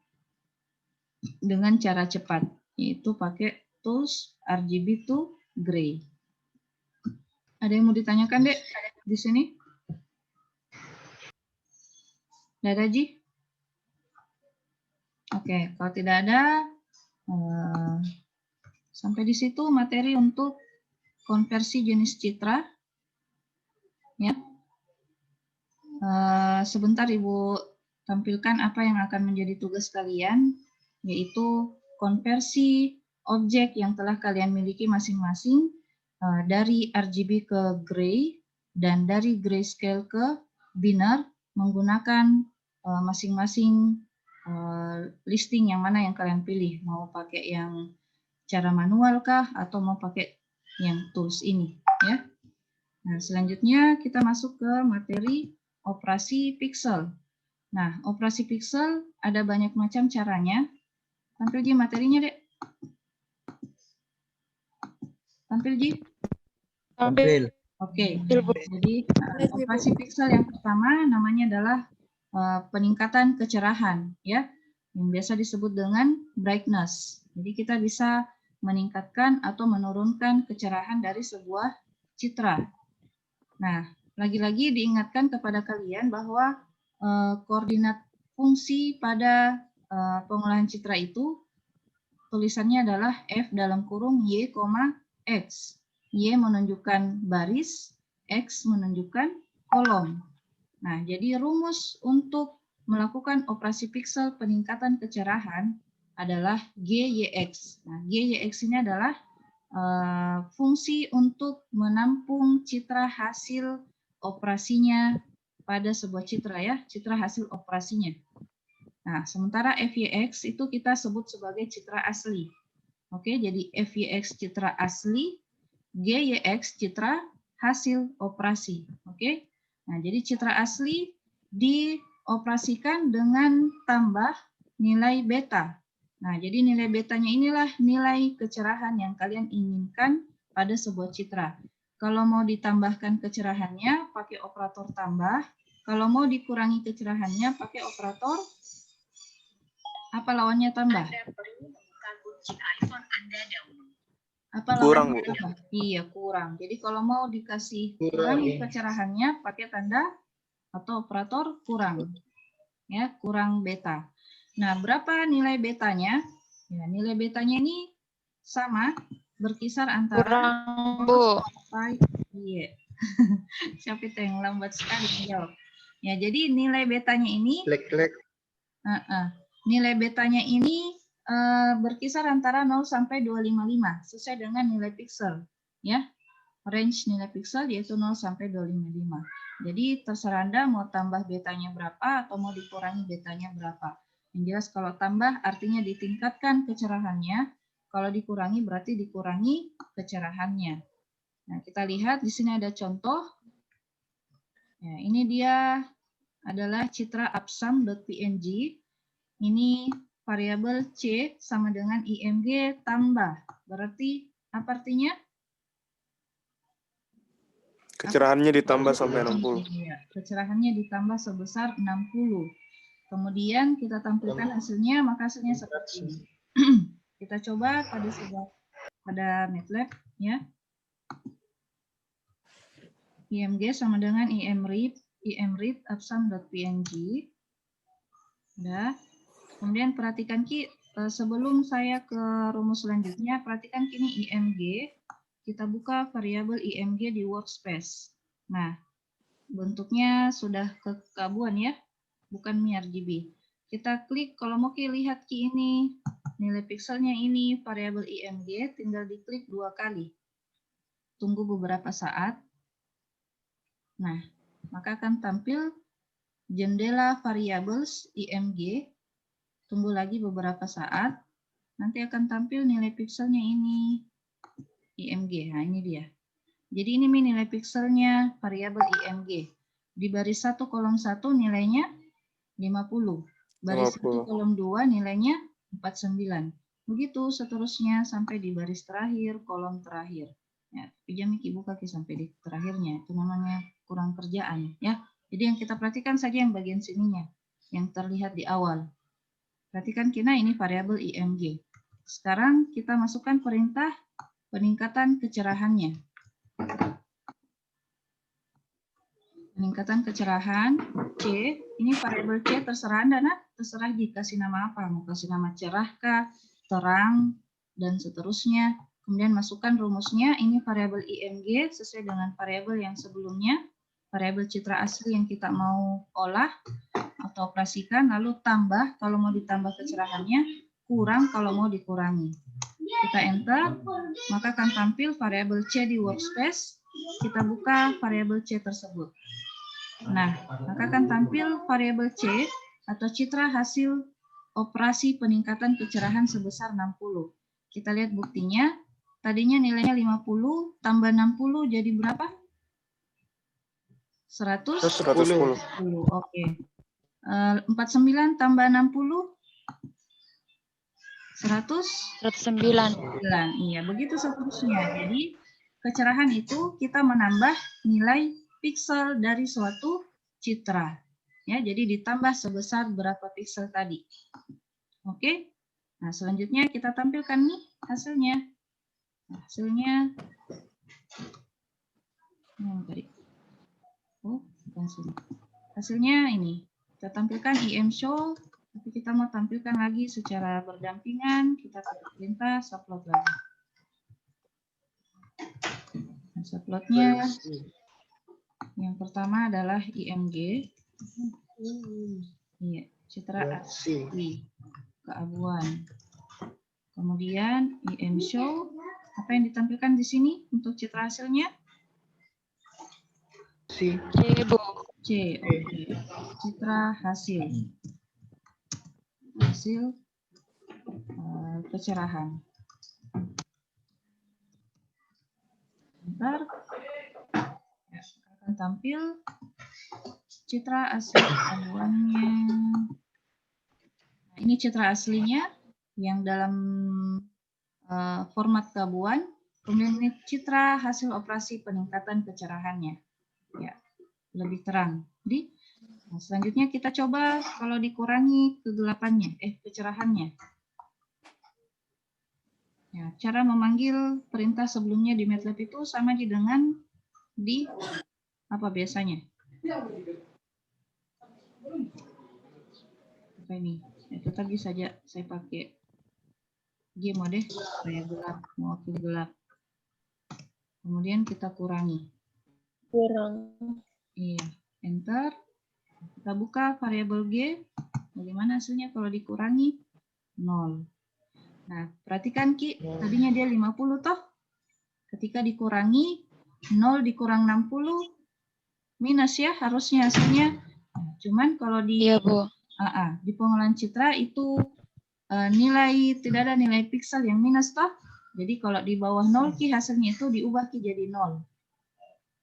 dengan cara cepat, yaitu pakai tools RGB to gray. Ada yang mau ditanyakan, Dek, di sini? Tidak ada, Ji? Oke, kalau tidak ada, sampai di situ materi untuk konversi jenis citra. Ya. Sebentar Ibu tampilkan apa yang akan menjadi tugas kalian, yaitu konversi objek yang telah kalian miliki masing-masing dari RGB ke gray dan dari grayscale ke binary menggunakan masing-masing listing yang mana yang kalian pilih, mau pakai yang cara manual kah atau mau pakai yang tools ini ya. Nah, selanjutnya kita masuk ke materi operasi pixel. Nah, operasi pixel ada banyak macam caranya. Tampil Ji materinya, Dek. Tampil Ji. Tampil. Oke. Jadi operasi pixel yang pertama namanya adalah peningkatan kecerahan ya, yang biasa disebut dengan brightness. Jadi kita bisa meningkatkan atau menurunkan kecerahan dari sebuah citra. Nah, lagi-lagi diingatkan kepada kalian bahwa koordinat fungsi pada pengolahan citra itu tulisannya adalah F dalam kurung Y, X. Y menunjukkan baris, X menunjukkan kolom. Nah, jadi rumus untuk melakukan operasi pixel peningkatan kecerahan adalah GYX. Nah, GYX ini adalah fungsi untuk menampung citra hasil operasinya pada sebuah citra ya, citra hasil operasinya. Nah, sementara FYX itu kita sebut sebagai citra asli. Oke, jadi FYX citra asli, GYX citra hasil operasi. Oke. Nah, jadi citra asli dioperasikan dengan tambah nilai beta. Nah, jadi nilai betanya inilah nilai kecerahan yang kalian inginkan pada sebuah citra. Kalau mau ditambahkan kecerahannya pakai operator tambah. Kalau mau dikurangi kecerahannya pakai operator apa lawannya tambah? Apa Kurang, lawannya Bu. tambah? Iya, kurang. Jadi kalau mau dikasih kurangi kecerahannya pakai tanda atau operator kurang. Ya, kurang beta. Nah, berapa nilai betanya? Ya, nilai betanya ini sama, berkisar antara Kurang, Bu. iya. Siapa itu yang lambat sekali menjawab? Ya, jadi nilai betanya ini nilai betanya ini berkisar antara 0 sampai 255 sesuai dengan nilai pixel, ya. Range nilai pixel yaitu 0 sampai 255. Jadi terserah Anda mau tambah betanya berapa atau mau dikurangi betanya berapa. Yang jelas kalau tambah artinya ditingkatkan kecerahannya, kalau dikurangi berarti dikurangi kecerahannya. Nah, kita lihat di sini ada contoh. Ya, ini dia adalah citra absam.png. Ini variabel C sama dengan IMG tambah. Berarti apa artinya? Kecerahannya ditambah sampai 60. Iya, kecerahannya ditambah sebesar 60. Kemudian kita tampilkan hasilnya, maka hasilnya seperti ini. Kita coba pada MATLAB ya. IMG sama dengan imread absam.png. Udah. Kemudian perhatikan Ki, sebelum saya ke rumus selanjutnya, perhatikan kini IMG. Kita buka variabel IMG di workspace. Nah, bentuknya sudah kekabuan ya, bukan miRGB. Kita klik, kalau mau Ki lihat Ki ini, nilai pixelnya ini, variabel IMG, tinggal diklik 2 kali. Tunggu beberapa saat. Nah, maka akan tampil jendela variables IMG. Tunggu lagi beberapa saat. Nanti akan tampil nilai pixelnya ini. IMG, nah ini dia. Jadi ini nilai pixelnya variabel IMG. Di baris 1 kolom 1 nilainya 50. Baris 1 kolom 2 nilainya 49. Begitu seterusnya sampai di baris terakhir, kolom terakhir. Ya, pinjam Miki buka sampai di terakhirnya. Itu namanya kurang kerjaan ya. Jadi yang kita perhatikan saja yang bagian sininya, yang terlihat di awal. Perhatikan kina ini variabel IMG. Sekarang kita masukkan perintah peningkatan kecerahannya. Peningkatan kecerahan C, ini variabel C terserah Anda, nah, terserah dikasih nama apa, mau kasih nama cerah kah, terang, dan seterusnya. Kemudian masukkan rumusnya, ini variabel IMG sesuai dengan variabel yang sebelumnya. variabel citra asli yang kita mau olah atau operasikan, lalu tambah kalau mau ditambah kecerahannya, kurang kalau mau dikurangi. Kita enter, maka akan tampil variabel C di workspace. Kita buka variabel C tersebut. Nah, maka akan tampil variabel C atau citra hasil operasi peningkatan kecerahan sebesar 60. Kita lihat buktinya. Tadinya nilainya 50 tambah 60 jadi berapa? 110. 110. Oke. 49 tambah 60 109. 109. Iya, begitu seterusnya. Jadi kecerahan itu kita menambah nilai piksel dari suatu citra. Ya, jadi ditambah sebesar berapa piksel tadi. Oke. Nah, selanjutnya kita tampilkan nih hasilnya. Nah, hasilnya bukan sini. Hasilnya ini. Kita tampilkan IM show, tapi kita mau tampilkan lagi secara berdampingan. Kita pilih perintah subplot lagi. Nah, subplotnya yang pertama adalah IMG. Iya, citra asli keabuan. Kemudian IM show, apa yang ditampilkan di sini untuk citra hasilnya? C, Bu. C, oke. Citra hasil. Hasil kecerahan. Bentar. Ya, akan tampil citra asli keabuannya. Nah, ini citra aslinya yang dalam format keabuan. Kemudian ini citra hasil operasi peningkatan kecerahannya. Ya, lebih terang. Jadi, nah, selanjutnya kita coba kalau dikurangi kegelapannya, kecerahannya. Ya, cara memanggil perintah sebelumnya di MATLAB itu sama dengan di apa biasanya? Apa ini? Ya, tetap bisa saja saya pakai G mode supaya gelap, mewakili gelap. Kemudian kita kurangi. Kurang. Iya, enter. Kita buka variabel G. Bagaimana hasilnya kalau dikurangi? 0. Nah, perhatikan Ki, tadinya dia 50 toh. Ketika dikurangi 0 dikurang 60 minus ya harusnya hasilnya. Nah, cuman kalau di Iya, Bu. di pengolahan citra itu nilai tidak ada nilai piksel yang minus toh. Jadi kalau di bawah 0 Ki hasilnya itu diubah Ki jadi 0.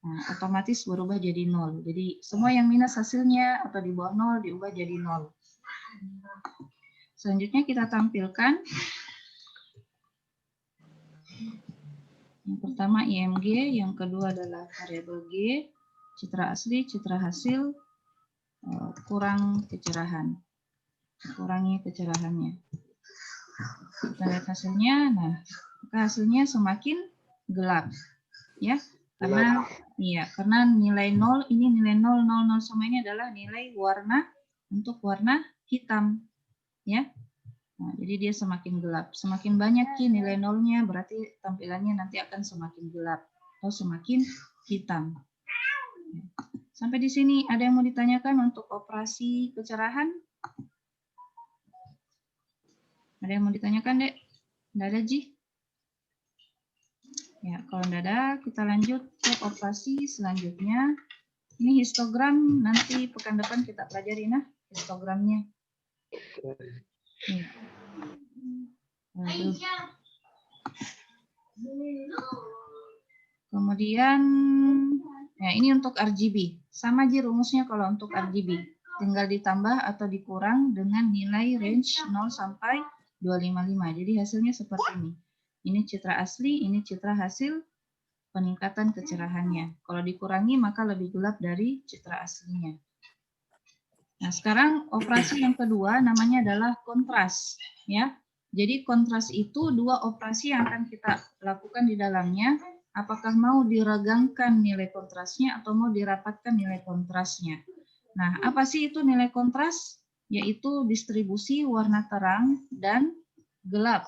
Nah, otomatis berubah jadi 0. Jadi semua yang minus hasilnya atau di bawah 0 diubah jadi 0. Selanjutnya kita tampilkan yang pertama IMG, yang kedua adalah variabel G, citra asli, citra hasil, kurang kecerahan. Kurangi kecerahannya. Kita lihat hasilnya. Nah, hasilnya semakin gelap. Ya. Karena nilai 0 ini nilai 0 0 0 sama ini adalah nilai warna untuk warna hitam, ya. Nah, jadi dia semakin gelap. Semakin banyak Ki nilai nolnya berarti tampilannya nanti akan semakin gelap atau semakin hitam. Sampai di sini ada yang mau ditanyakan untuk operasi kecerahan? Ada yang mau ditanyakan, Dek? Nggak ada, Ji? Ya, kalau nggak ada, kita lanjut ke operasi selanjutnya. Ini histogram, nanti pekan depan kita pelajari, nah, histogramnya. Ya. Kemudian, ya ini untuk RGB. Sama aja rumusnya kalau untuk RGB. Tinggal ditambah atau dikurang dengan nilai range 0 sampai 255. Jadi hasilnya seperti ini. Ini citra asli, ini citra hasil peningkatan kecerahannya. Kalau dikurangi maka lebih gelap dari citra aslinya. Nah, sekarang operasi yang kedua namanya adalah kontras, ya. Jadi kontras itu dua operasi yang akan kita lakukan di dalamnya. Apakah mau diregangkan nilai kontrasnya atau mau dirapatkan nilai kontrasnya. Nah, apa sih itu nilai kontras? Yaitu distribusi warna terang dan gelap.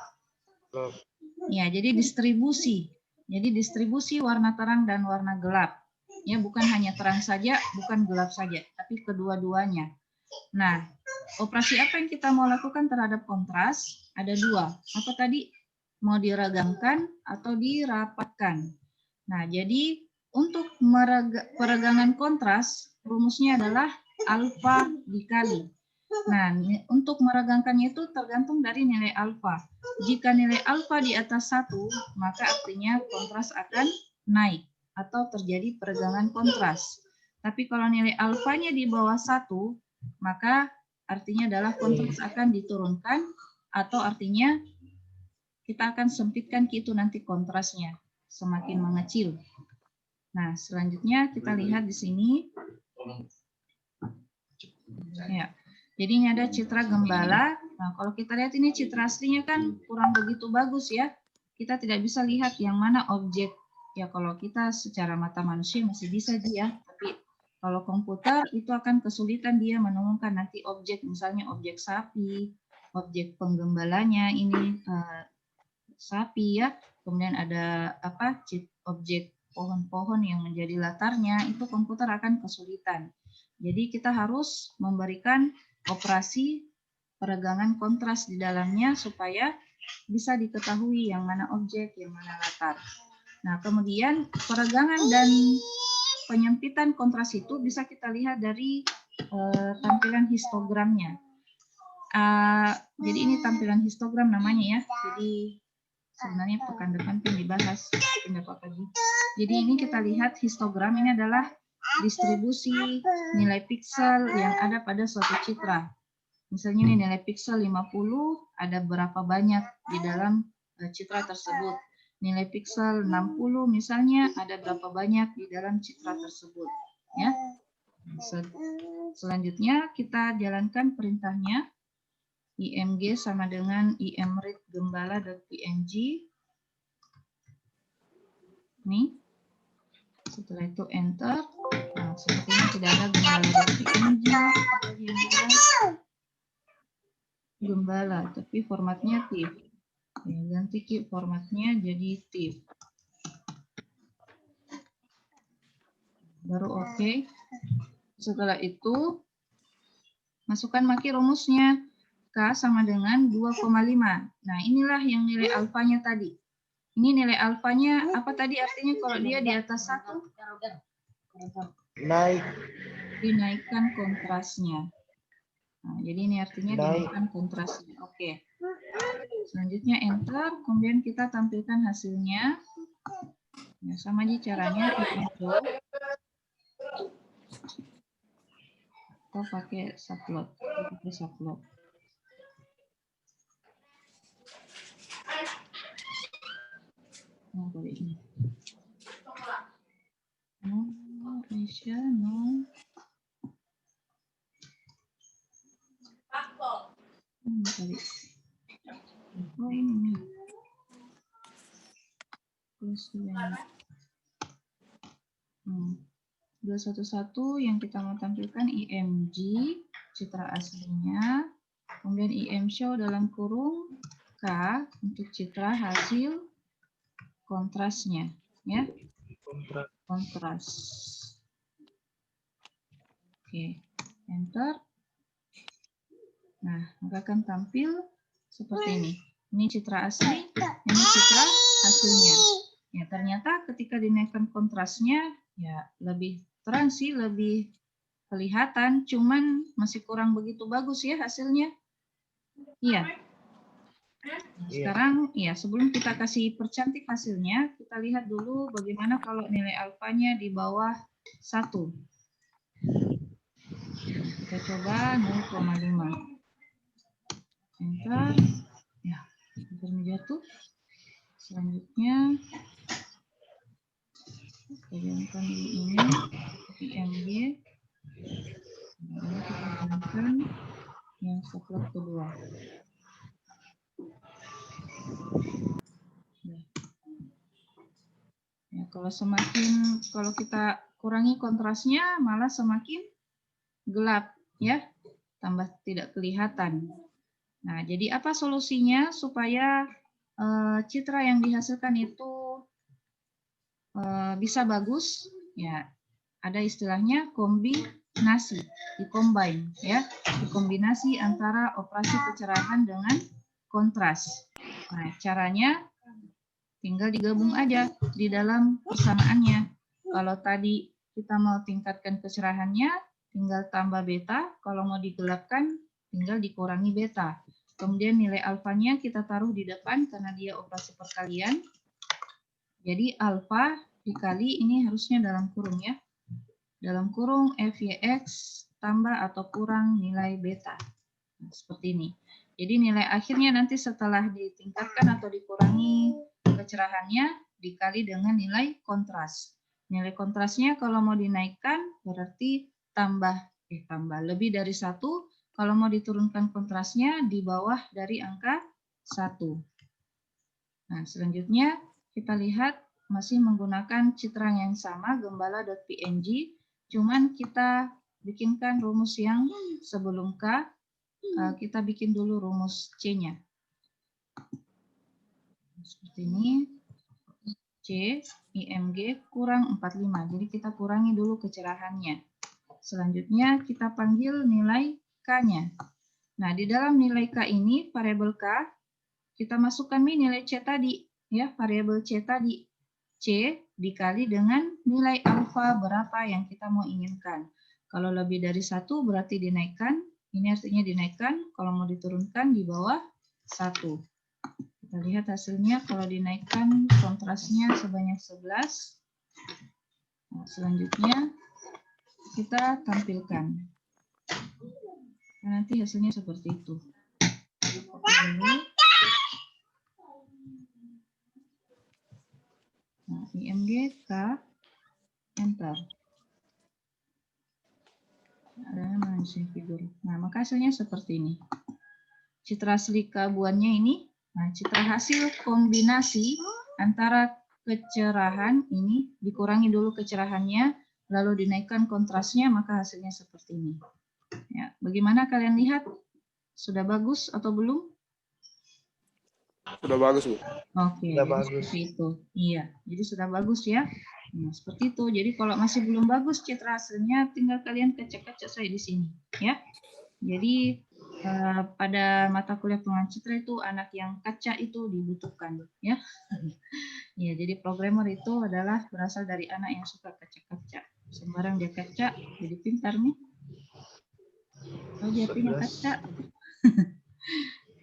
Ya, jadi distribusi. Jadi distribusi warna terang dan warna gelap. Ya, bukan hanya terang saja, bukan gelap saja, tapi kedua-duanya. Nah, operasi apa yang kita mau lakukan terhadap kontras? Ada dua. Apa tadi? Mau diragamkan atau dirapatkan. Nah, jadi untuk peregangan kontras, rumusnya adalah alfa dikali. Nah, untuk meregangkannya itu tergantung dari nilai alfa. Jika nilai alfa di atas 1, maka artinya kontras akan naik atau terjadi peregangan kontras. Tapi kalau nilai alfanya di bawah 1, maka artinya adalah kontras akan diturunkan atau artinya kita akan sempitkan itu nanti kontrasnya semakin mengecil. Nah, selanjutnya kita lihat di sini. Ya. Jadi ini ada citra gembala. Nah, kalau kita lihat ini citra aslinya kan kurang begitu bagus ya. Kita tidak bisa lihat yang mana objek. Ya, kalau kita secara mata manusia masih bisa dia, tapi kalau komputer itu akan kesulitan dia menemukan nanti objek, misalnya objek sapi, objek penggembalanya ini sapi ya. Kemudian ada apa? Objek pohon-pohon yang menjadi latarnya, itu komputer akan kesulitan. Jadi kita harus memberikan operasi peregangan kontras di dalamnya supaya bisa diketahui yang mana objek, yang mana latar. Nah, kemudian peregangan dan penyempitan kontras itu bisa kita lihat dari tampilan histogramnya. Jadi ini tampilan histogram namanya ya. Jadi sebenarnya pekan depan pun dibahas, tidak apa-apa. Jadi ini kita lihat histogram ini adalah distribusi nilai piksel yang ada pada suatu citra. Misalnya ini nilai piksel 50, ada berapa banyak di dalam citra tersebut. Nilai piksel 60 misalnya, ada berapa banyak di dalam citra tersebut. Ya. Selanjutnya kita jalankan perintahnya. img sama dengan imread gembala.png. Nih. Setelah itu enter. Nah, sepertinya tidak ada gembala.png. Gembala, tapi formatnya TIFF. Ya, ganti formatnya jadi TIFF. Baru oke. Setelah itu masukkan maki rumusnya. K sama dengan 2,5. Nah, inilah yang nilai alfanya tadi. Ini nilai alfanya apa tadi artinya kalau dia di atas 1? Naik. Dinaikkan kontrasnya. Nah, jadi ini artinya dinaikkan kontrasnya. Oke. Selanjutnya enter, kemudian kita tampilkan hasilnya. Ya, sama aja caranya. Atau pakai subplot. Pakai subplot. No, Aisyah, no. Tadi. Oh, ini. Plus 211 yang kita mau tampilkan IMG, citra aslinya. Kemudian IMShow dalam kurung K untuk citra hasil kontrasnya, ya. Kontras. Oke, enter. Nah, maka akan tampil seperti ini. Ini citra asli, ini citra hasilnya. Ya, ternyata ketika dinaikkan kontrasnya, ya lebih terang sih, lebih kelihatan, cuman masih kurang begitu bagus ya hasilnya. Iya. Nah, sekarang ya sebelum kita kasih percantik hasilnya, kita lihat dulu bagaimana kalau nilai alfanya di bawah 1. Kita coba 0,5. Enter. Ya, hampir menjatuh. Selanjutnya kita jalankan ini IMG. Lalu kita jalankan yang subplot kedua. Ya, kalau kita kurangi kontrasnya malah semakin gelap ya, tambah tidak kelihatan. Nah, jadi apa solusinya supaya citra yang dihasilkan itu bisa bagus? Ya, ada istilahnya kombinasi, dikombine ya, dikombinasi antara operasi kecerahan dengan kontras. Nah, caranya tinggal digabung aja di dalam persamaannya. Kalau tadi kita mau tingkatkan kecerahannya, tinggal tambah beta. Kalau mau digelapkan, tinggal dikurangi beta. Kemudian nilai alfanya kita taruh di depan karena dia operasi perkalian. Jadi alfa dikali ini harusnya dalam kurung ya. Dalam kurung FYX tambah atau kurang nilai beta. Nah, seperti ini. Jadi nilai akhirnya nanti setelah ditingkatkan atau dikurangi kecerahannya dikali dengan nilai kontras. Nilai kontrasnya kalau mau dinaikkan berarti tambah lebih dari 1. Kalau mau diturunkan kontrasnya di bawah dari angka 1. Nah, selanjutnya kita lihat masih menggunakan citra yang sama, gembala.png, cuman kita bikinkan rumus yang sebelum K, kita bikin dulu rumus C-nya. Seperti ini, C, IMG kurang 45, jadi kita kurangi dulu kecerahannya. Selanjutnya kita panggil nilai K-nya. Nah, di dalam nilai K ini, variabel K, kita masukkan nilai C tadi, ya, variabel C tadi. C dikali dengan nilai alfa berapa yang kita mau inginkan. Kalau lebih dari 1 berarti dinaikkan, ini artinya dinaikkan, kalau mau diturunkan di bawah 1. Kita lihat hasilnya, kalau dinaikkan kontrasnya sebanyak 11. Nah, selanjutnya kita tampilkan. Nah, nanti hasilnya seperti itu. Copy dulu. Nah, IMG K, enter. Ada manusia figur. Nah, maka hasilnya seperti ini. Citra asli keabuannya ini. Nah, citra hasil kombinasi antara kecerahan ini, dikurangi dulu kecerahannya, lalu dinaikkan kontrasnya, maka hasilnya seperti ini. Ya, bagaimana kalian lihat? Sudah bagus atau belum? Sudah bagus, Bu. Oke, Sudah jadi bagus. seperti itu. Iya, jadi sudah bagus ya. Nah, seperti itu. Jadi kalau masih belum bagus citra hasilnya, tinggal kalian kecek-kecek saya di sini, ya. Jadi pada mata kuliah pengembangan citra itu anak yang kaca itu dibutuhkan, ya. Ya, jadi programmer itu adalah berasal dari anak yang suka kaca-kaca. Sembarang dia kaca, jadi pintar nih. Oh, dia punya kaca.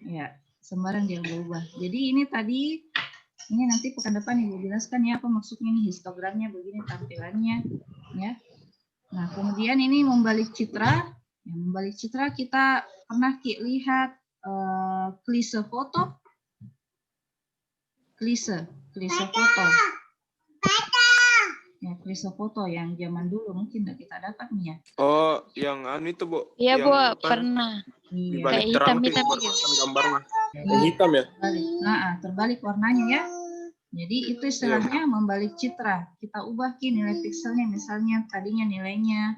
Ya, sembarang dia berubah. Jadi ini tadi, ini nanti pekan depan Ibu jelaskan ya apa maksudnya ini histogramnya begini tampilannya, ya. Nah, kemudian ini membalik citra. Ya, membalik citra kita pernah lihat klise foto. Klise foto. Ya, klise foto yang zaman dulu mungkin nggak kita dapat nih ya. Oh, yang anu itu, Bu. Iya, Yang Bu, apa? pernah. Di Iya. balik Kayak terang hitam-hitam itu gitu. kan gambarnya. Yang hitam ya? Terbalik. Nah, terbalik warnanya ya. Jadi itu istilahnya membalik citra. Kita ubah nilai pikselnya, misalnya tadinya nilainya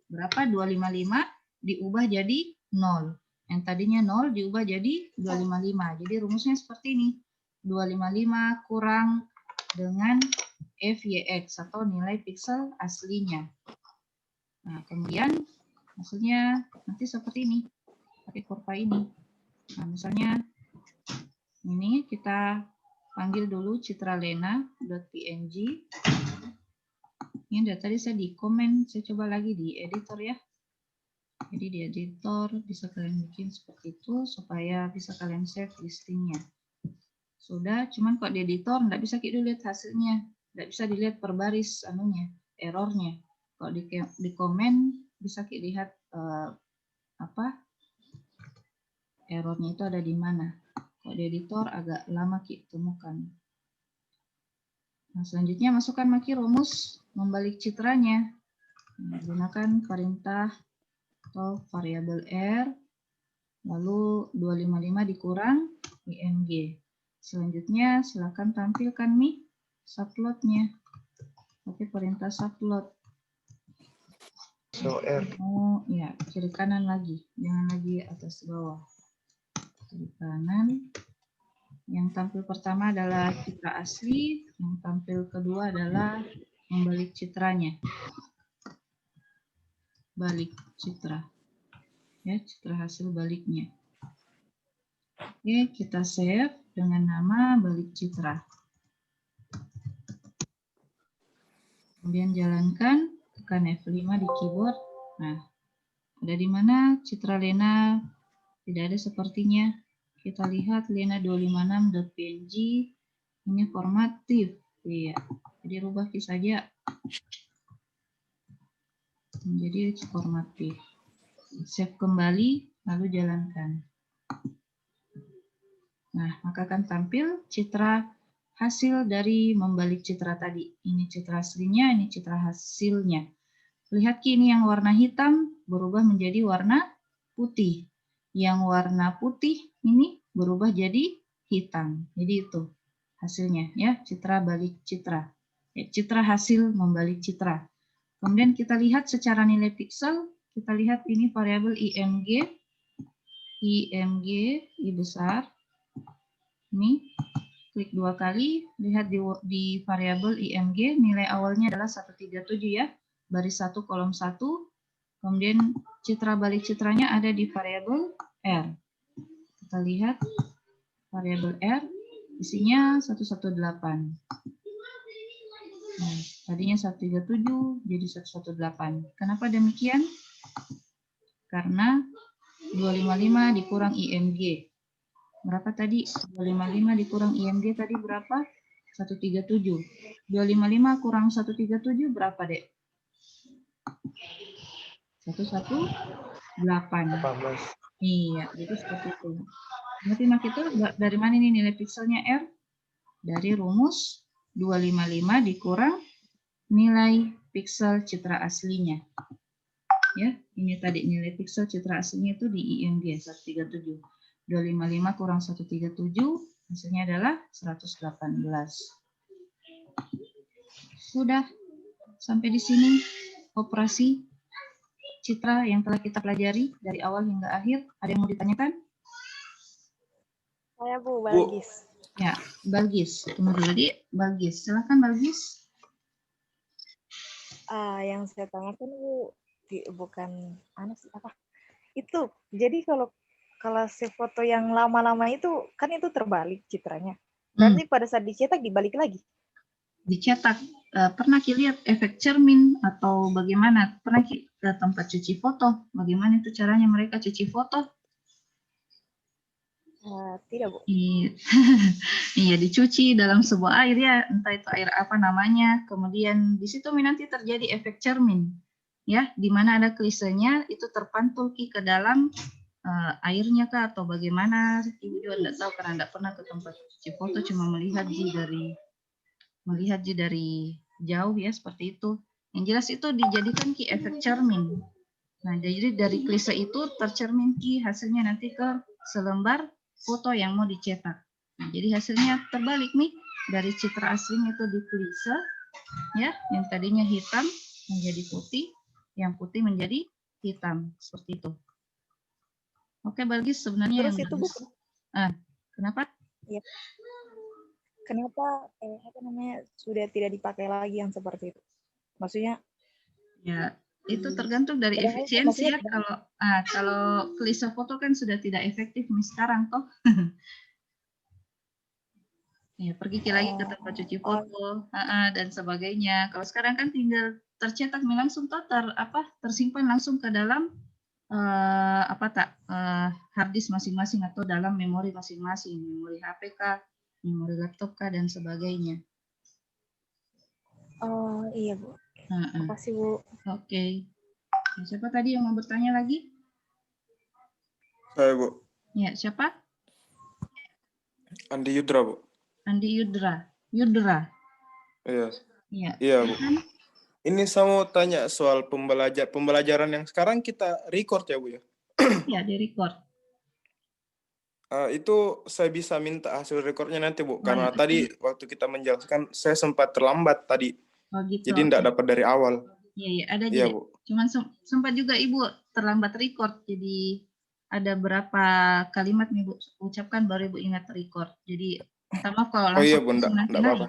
berapa? 255 diubah jadi 0. Yang tadinya 0 diubah jadi 255. Jadi rumusnya seperti ini. 255 kurang dengan FYX atau nilai piksel aslinya. Nah, kemudian hasilnya nanti seperti ini. Pakai kurva ini. Nah, misalnya ini kita panggil dulu citralena.png. Ini dari tadi saya di komen, saya coba lagi di editor ya. Jadi di editor bisa kalian bikin seperti itu supaya bisa kalian save listingnya. Sudah, cuman kok di editor nggak bisa kita lihat hasilnya, nggak bisa dilihat per baris anunya, errornya. Kalau di komen bisa kita lihat errornya itu ada di mana. Kalau di editor agak lama kita temukan. Nah, selanjutnya masukkan rumus membalik citranya. Menggunakan perintah atau variabel R, lalu 255 dikurang IMG. Selanjutnya silakan tampilkan subplotnya. Pakai perintah subplot. So R. Oh ya, kiri kanan lagi, jangan lagi atas bawah. Kiri kanan. Yang tampil pertama adalah citra asli, yang tampil kedua adalah membalik citranya. Balik citra. Ya, citra hasil baliknya. Oke, kita save dengan nama balik citra. Kemudian jalankan, tekan F5 di keyboard. Nah, ada di mana citra Lena? Tidak ada sepertinya. Kita lihat Lena 256.png. Ini formatif. Iya. Jadi rubah saja menjadi formatif. Save kembali, lalu jalankan. Nah, maka akan tampil citra hasil dari membalik citra tadi. Ini citra aslinya, ini citra hasilnya. Lihat ini yang warna hitam berubah menjadi warna putih. Yang warna putih ini berubah jadi hitam. Jadi itu hasilnya ya, citra balik citra. Ya, citra hasil membalik citra. Kemudian kita lihat secara nilai piksel, kita lihat ini variabel IMG, I besar. Ini klik 2 kali, lihat di variabel IMG, nilai awalnya adalah 137 ya, baris 1 kolom 1. Kemudian citra balik citranya ada di variabel R. Kita lihat variabel R, isinya 118. Nah, tadinya 137 jadi 118. Kenapa demikian? Karena 255 dikurang IMG. Berapa tadi? 255 dikurang IMG tadi berapa? 137. 255 kurang 137 berapa, Dek? 118. 18. Iya, jadi seperti itu. Berarti kita dari mana ini nilai pikselnya R? Dari rumus 255 dikurang nilai piksel citra aslinya. Ya, ini tadi nilai piksel citra aslinya itu di IMG 137. 255 kurang 137 hasilnya adalah 118. Sudah sampai di sini operasi citra yang telah kita pelajari dari awal hingga akhir. Ada yang mau ditanyakan? Saya Bu Balgis. Ya, Balgis. Tunggu dulu, Dik. Balgis. Silakan Balgis. Yang saya tanyakan Bu, bukan apa? Itu. Jadi kalau save foto yang lama-lama itu kan itu terbalik citranya. Berarti pada saat dicetak dibalik lagi. Dicetak. Pernah lihat efek cermin atau bagaimana? Pernah ke tempat cuci foto? Bagaimana itu caranya mereka cuci foto? Tidak, Bu. Iya, dicuci dalam sebuah air ya, entah itu air apa namanya. Kemudian di situ nanti terjadi efek cermin. Ya, di mana ada klisenya itu terpantul ke dalam airnya kah atau bagaimana? Ibu juga tidak tahu karena tidak pernah ke tempat cuci foto, cuma melihat dari jauh ya seperti itu. Yang jelas itu dijadikan ki efek cermin. Nah, jadi dari klise itu tercermin ki hasilnya nanti ke selembar foto yang mau dicetak. Nah, jadi hasilnya terbalik nih, dari citra aslinya itu di klise ya, yang tadinya hitam menjadi putih, yang putih menjadi hitam seperti itu. Oke, Balgis, sebenarnya terus yang itu bagus. Kenapa? Ya. Kenapa sudah tidak dipakai lagi yang seperti itu? Maksudnya? Ya, itu tergantung dari efisiensi ya. Kalau klise foto kan sudah tidak efektif nih sekarang toh. Ya, pergi lagi ke tempat cuci foto dan sebagainya. Kalau sekarang kan tinggal tercetak langsung toh tersimpan langsung ke dalam hard disk masing-masing atau dalam memori masing-masing, memori HP kah, memori laptop kah dan sebagainya. Oh iya Bu. Terima kasih Bu. Oke. Nah, siapa tadi yang mau bertanya lagi? Saya Bu. Ya, siapa? Andi Yudra Bu. Andi Yudra. Yudra. Iya. Iya. Iya Bu. Ini saya mau tanya soal pembelajaran yang sekarang kita record ya Bu ya? Iya, di record. Itu saya bisa minta hasil recordnya nanti Bu, karena tadi waktu kita menjelaskan saya sempat terlambat tadi. Oh gitu. Jadi tidak dapat dari awal. Iya, ada iya, jadi. Bu. Cuman sempat juga Ibu terlambat record, jadi ada berapa kalimat nih Bu ucapkan baru Ibu ingat record. Jadi minta maaf kalau langsung. Oh iya Bu, enggak apa-apa.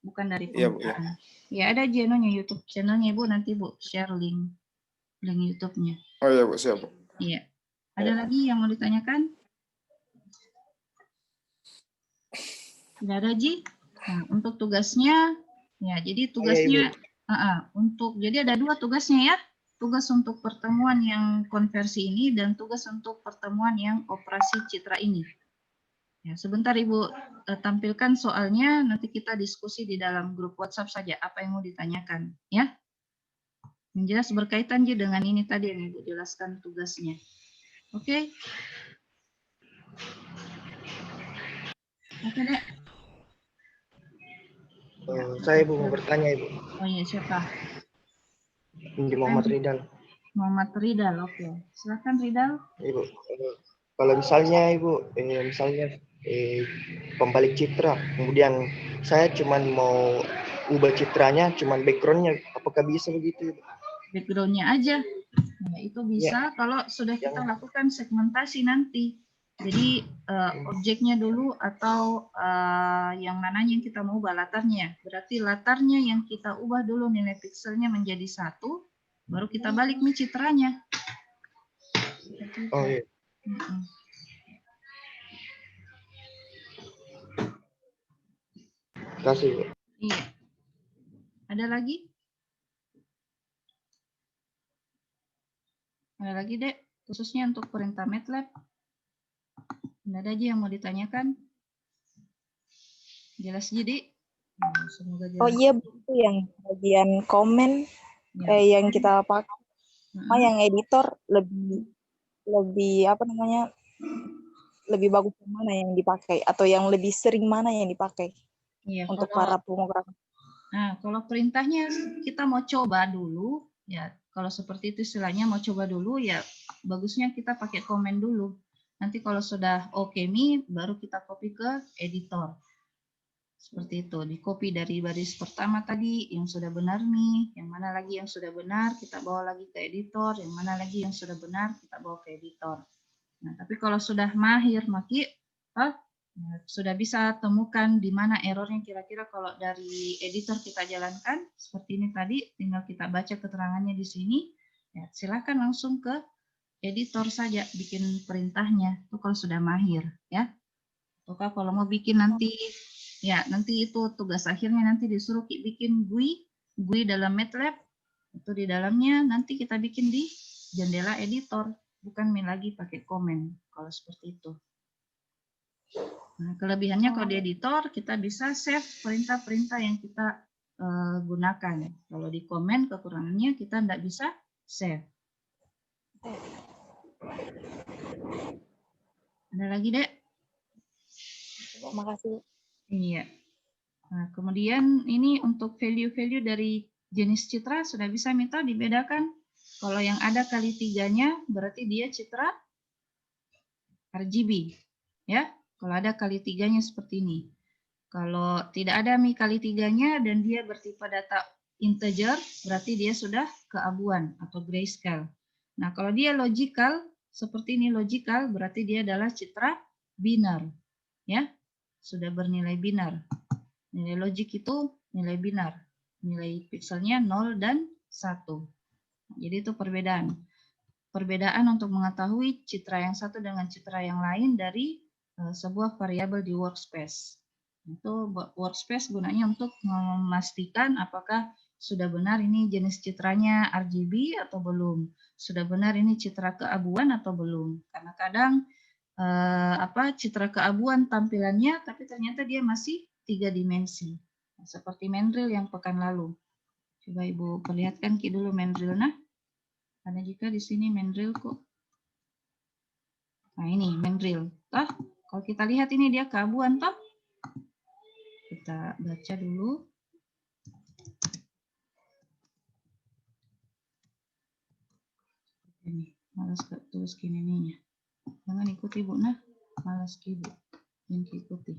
bukan dari Iya, Bu. Ya. pembukaan. Ya, ada channelnya, YouTube channelnya Ibu, nanti Bu share link YouTube-nya. Oh iya, Bu. Siap, Bu. Iya. Ada lagi yang mau ditanyakan? Tidak ada, Ji? Nah, untuk tugasnya, ya, jadi tugasnya, jadi ada 2 tugasnya ya. Tugas untuk pertemuan yang konversi ini dan tugas untuk pertemuan yang operasi citra ini. Ya, sebentar Ibu tampilkan soalnya, nanti kita diskusi di dalam grup WhatsApp saja apa yang mau ditanyakan, ya. Yang jelas berkaitan Ji dengan ini tadi yang Ibu jelaskan tugasnya. Oke. Oke, Dek. Saya Ibu mau bertanya Ibu. Oh iya, siapa? Di Muhammad Ridal. Muhammad Ridal, oke. Silakan Ridal. Ibu, kalau misalnya Ibu, pembalik citra, kemudian saya cuma mau ubah citranya, cuma backgroundnya, apakah bisa begitu Ibu? Backgroundnya aja. Nah, itu bisa kalau sudah kita lakukan segmentasi nanti. Jadi objeknya dulu atau yang mananya yang kita mau ubah latarnya. Berarti latarnya yang kita ubah dulu nilai pikselnya menjadi 1, baru kita balik nih citranya. Oh iya. Terima kasih Bu. Iya. Ada lagi? Ada lagi, Dek? Khususnya untuk perintah MATLAB. Ada aja yang mau ditanyakan? Jelas jadi? Semoga jelas. Oh iya, Bu, yang bagian komen yang kita pakai, yang editor lebih apa namanya? Lebih bagus mana yang dipakai atau yang lebih sering mana yang dipakai untuk para pemrogramer? Nah, kalau perintahnya kita mau coba dulu, ya kalau seperti itu istilahnya mau coba dulu, ya bagusnya kita pakai komen dulu. Nanti kalau sudah oke nih, baru kita copy ke editor. Seperti itu, di copy dari baris pertama tadi, yang sudah benar nih, yang mana lagi yang sudah benar, kita bawa lagi ke editor, yang mana lagi yang sudah benar, kita bawa ke editor. Nah, tapi kalau sudah mahir, sudah bisa temukan di mana errornya kira-kira kalau dari editor kita jalankan, seperti ini tadi, tinggal kita baca keterangannya di sini, ya, silakan langsung ke editor saja bikin perintahnya, itu kalau sudah mahir, ya. Atau kalau mau bikin nanti, ya nanti itu tugas akhirnya nanti disuruh bikin GUI dalam MATLAB, itu di dalamnya nanti kita bikin di jendela editor, bukan lagi pakai komen, kalau seperti itu. Nah, kelebihannya kalau di editor kita bisa save perintah-perintah yang kita gunakan. Kalau di komen kekurangannya kita tidak bisa save. Ada lagi, Dek? Terima kasih. Iya. Nah, kemudian ini untuk value-value dari jenis citra sudah bisa minta dibedakan. Kalau yang ada kali 3-nya berarti dia citra RGB. Ya, kalau ada kali 3-nya seperti ini. Kalau tidak ada kali 3-nya dan dia bertipe data integer, berarti dia sudah keabuan atau grayscale. Nah, kalau dia logical, seperti ini logical, berarti dia adalah citra binar. Ya, sudah bernilai binar. Nilai logik itu nilai binar. Nilai pikselnya 0 dan 1. Jadi itu perbedaan. Perbedaan untuk mengetahui citra yang satu dengan citra yang lain dari sebuah variabel di workspace. Itu workspace gunanya untuk memastikan apakah sudah benar ini jenis citranya RGB atau belum. Sudah benar ini citra keabuan atau belum. Karena kadang citra keabuan tampilannya tapi ternyata dia masih 3 dimensi. Seperti Mandrill yang pekan lalu. Coba Ibu perlihatkan dulu Mandrill. Nah, ada juga di sini Mandrill kok. Nah, ini Mandrill. Toh, kalau kita lihat ini dia keabuan toh. Kita baca dulu. Ini, malas tulis gini nih. Jangan ikuti Bu, nah. Malas Ibu. Jangan ikuti.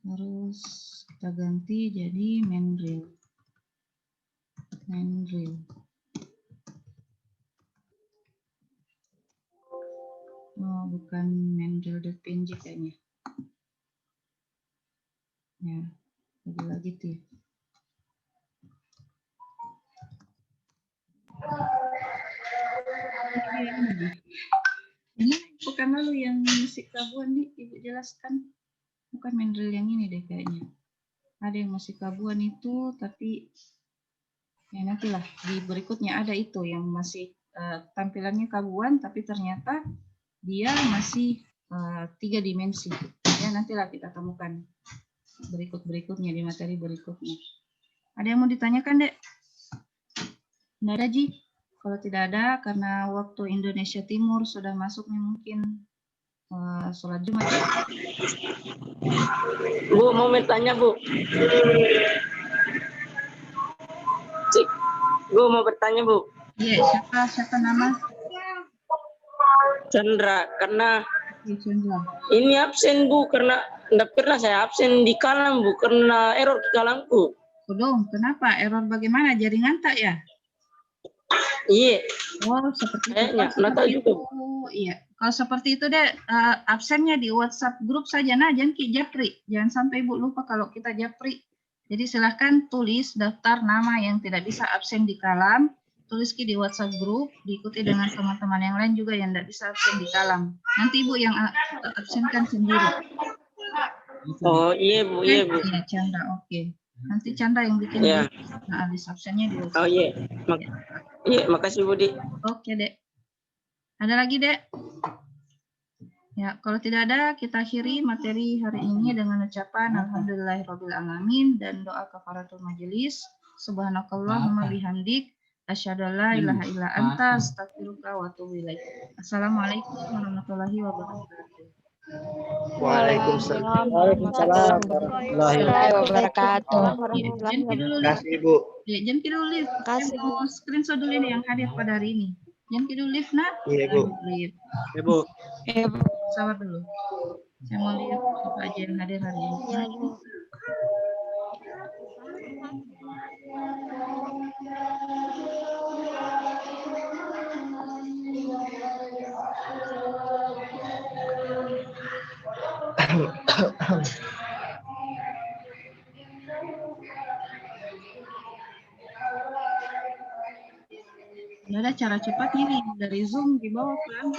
Terus kita ganti jadi Mandrill. Mandrill. Oh, bukan Mandrill.png kayaknya. Ya, lagi gitu ya. Ini bukan lalu yang musik kabuan nih, Ibu jelaskan. Bukan main drill yang ini deh kayaknya. Ada yang musik kabuan itu, tapi ya nantilah di berikutnya ada itu yang masih tampilannya kabuan, tapi ternyata dia masih 3 dimensi. Ya nantilah kita temukan berikutnya di materi berikutnya. Ada yang mau ditanyakan, Dek? Nggak ada, Ji? Kalau tidak ada, karena waktu Indonesia Timur sudah masuk nih mungkin sholat Jumat. Ya? Bu, mau bertanya, Bu. Cik, Bu mau bertanya, Bu. Iya, siapa nama? Chandra, karena Chandra. ini absen, Bu, karena tidak pernah saya absen di kalam, Bu, karena error di kalamku. Dong, kenapa? Error bagaimana? Jaringan tak ya? Iya. Oh, seperti itu. Kayaknya, nggak tahu juga. Iya. Kalau seperti itu deh, absennya di WhatsApp grup saja, nah jangan japri. Jangan sampai Ibu lupa kalau kita japri. Jadi silahkan tulis daftar nama yang tidak bisa absen di kalam, tulis di WhatsApp grup, diikuti dengan teman-teman yang lain juga yang tidak bisa absen di kalam. Nanti Ibu yang absenkan sendiri. Oh iya Bu, iya Bu. Iya Chandra, oke. Nanti Chandra yang bikin list absennya di WhatsApp. Oh iya, iya makasih Bu Di. Oke Dek. Ada lagi Dek? Ya, kalau tidak ada, kita akhiri materi hari ini dengan ucapan Alhamdulillahirrabbilalamin dan doa kafaratul majelis. Subhanakallahumma bihamdik. Asyhadu an la ilaha illa anta astaghfiruka wa atubu ilaik. Assalamualaikum warahmatullahi wabarakatuh. Waalaikumsalam. Waalaikumsalam warahmatullahi wabarakatuh. Jangan dulu, Terima kasih, Bu. jangan dulu live. Kasih screenshot dulu ini yang hadir pada hari ini. Jangan dulu live, nak. Iya, Bu. Live. Ya, Bu. Sabar dulu. Saya mau lihat siapa aja yang hadir hari ini. Iya, Bu. Ada cara cepatnya nih dari Zoom di bawah kan?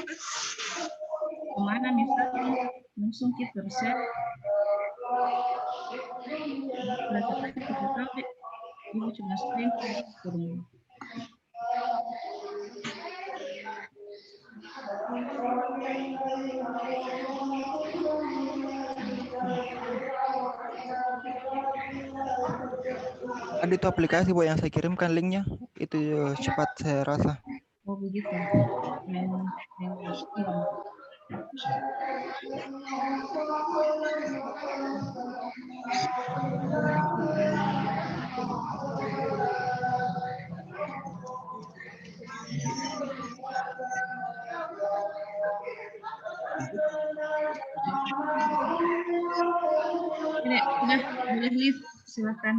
Kemana misalnya langsung kita reset. Cara cepatnya kita tahu deh. Ibu cuma screen turun. Ada itu aplikasi Bu yang saya kirimkan linknya, itu cepat saya rasa. Oh begitu. Main kirim. Sudah boleh live, silakan.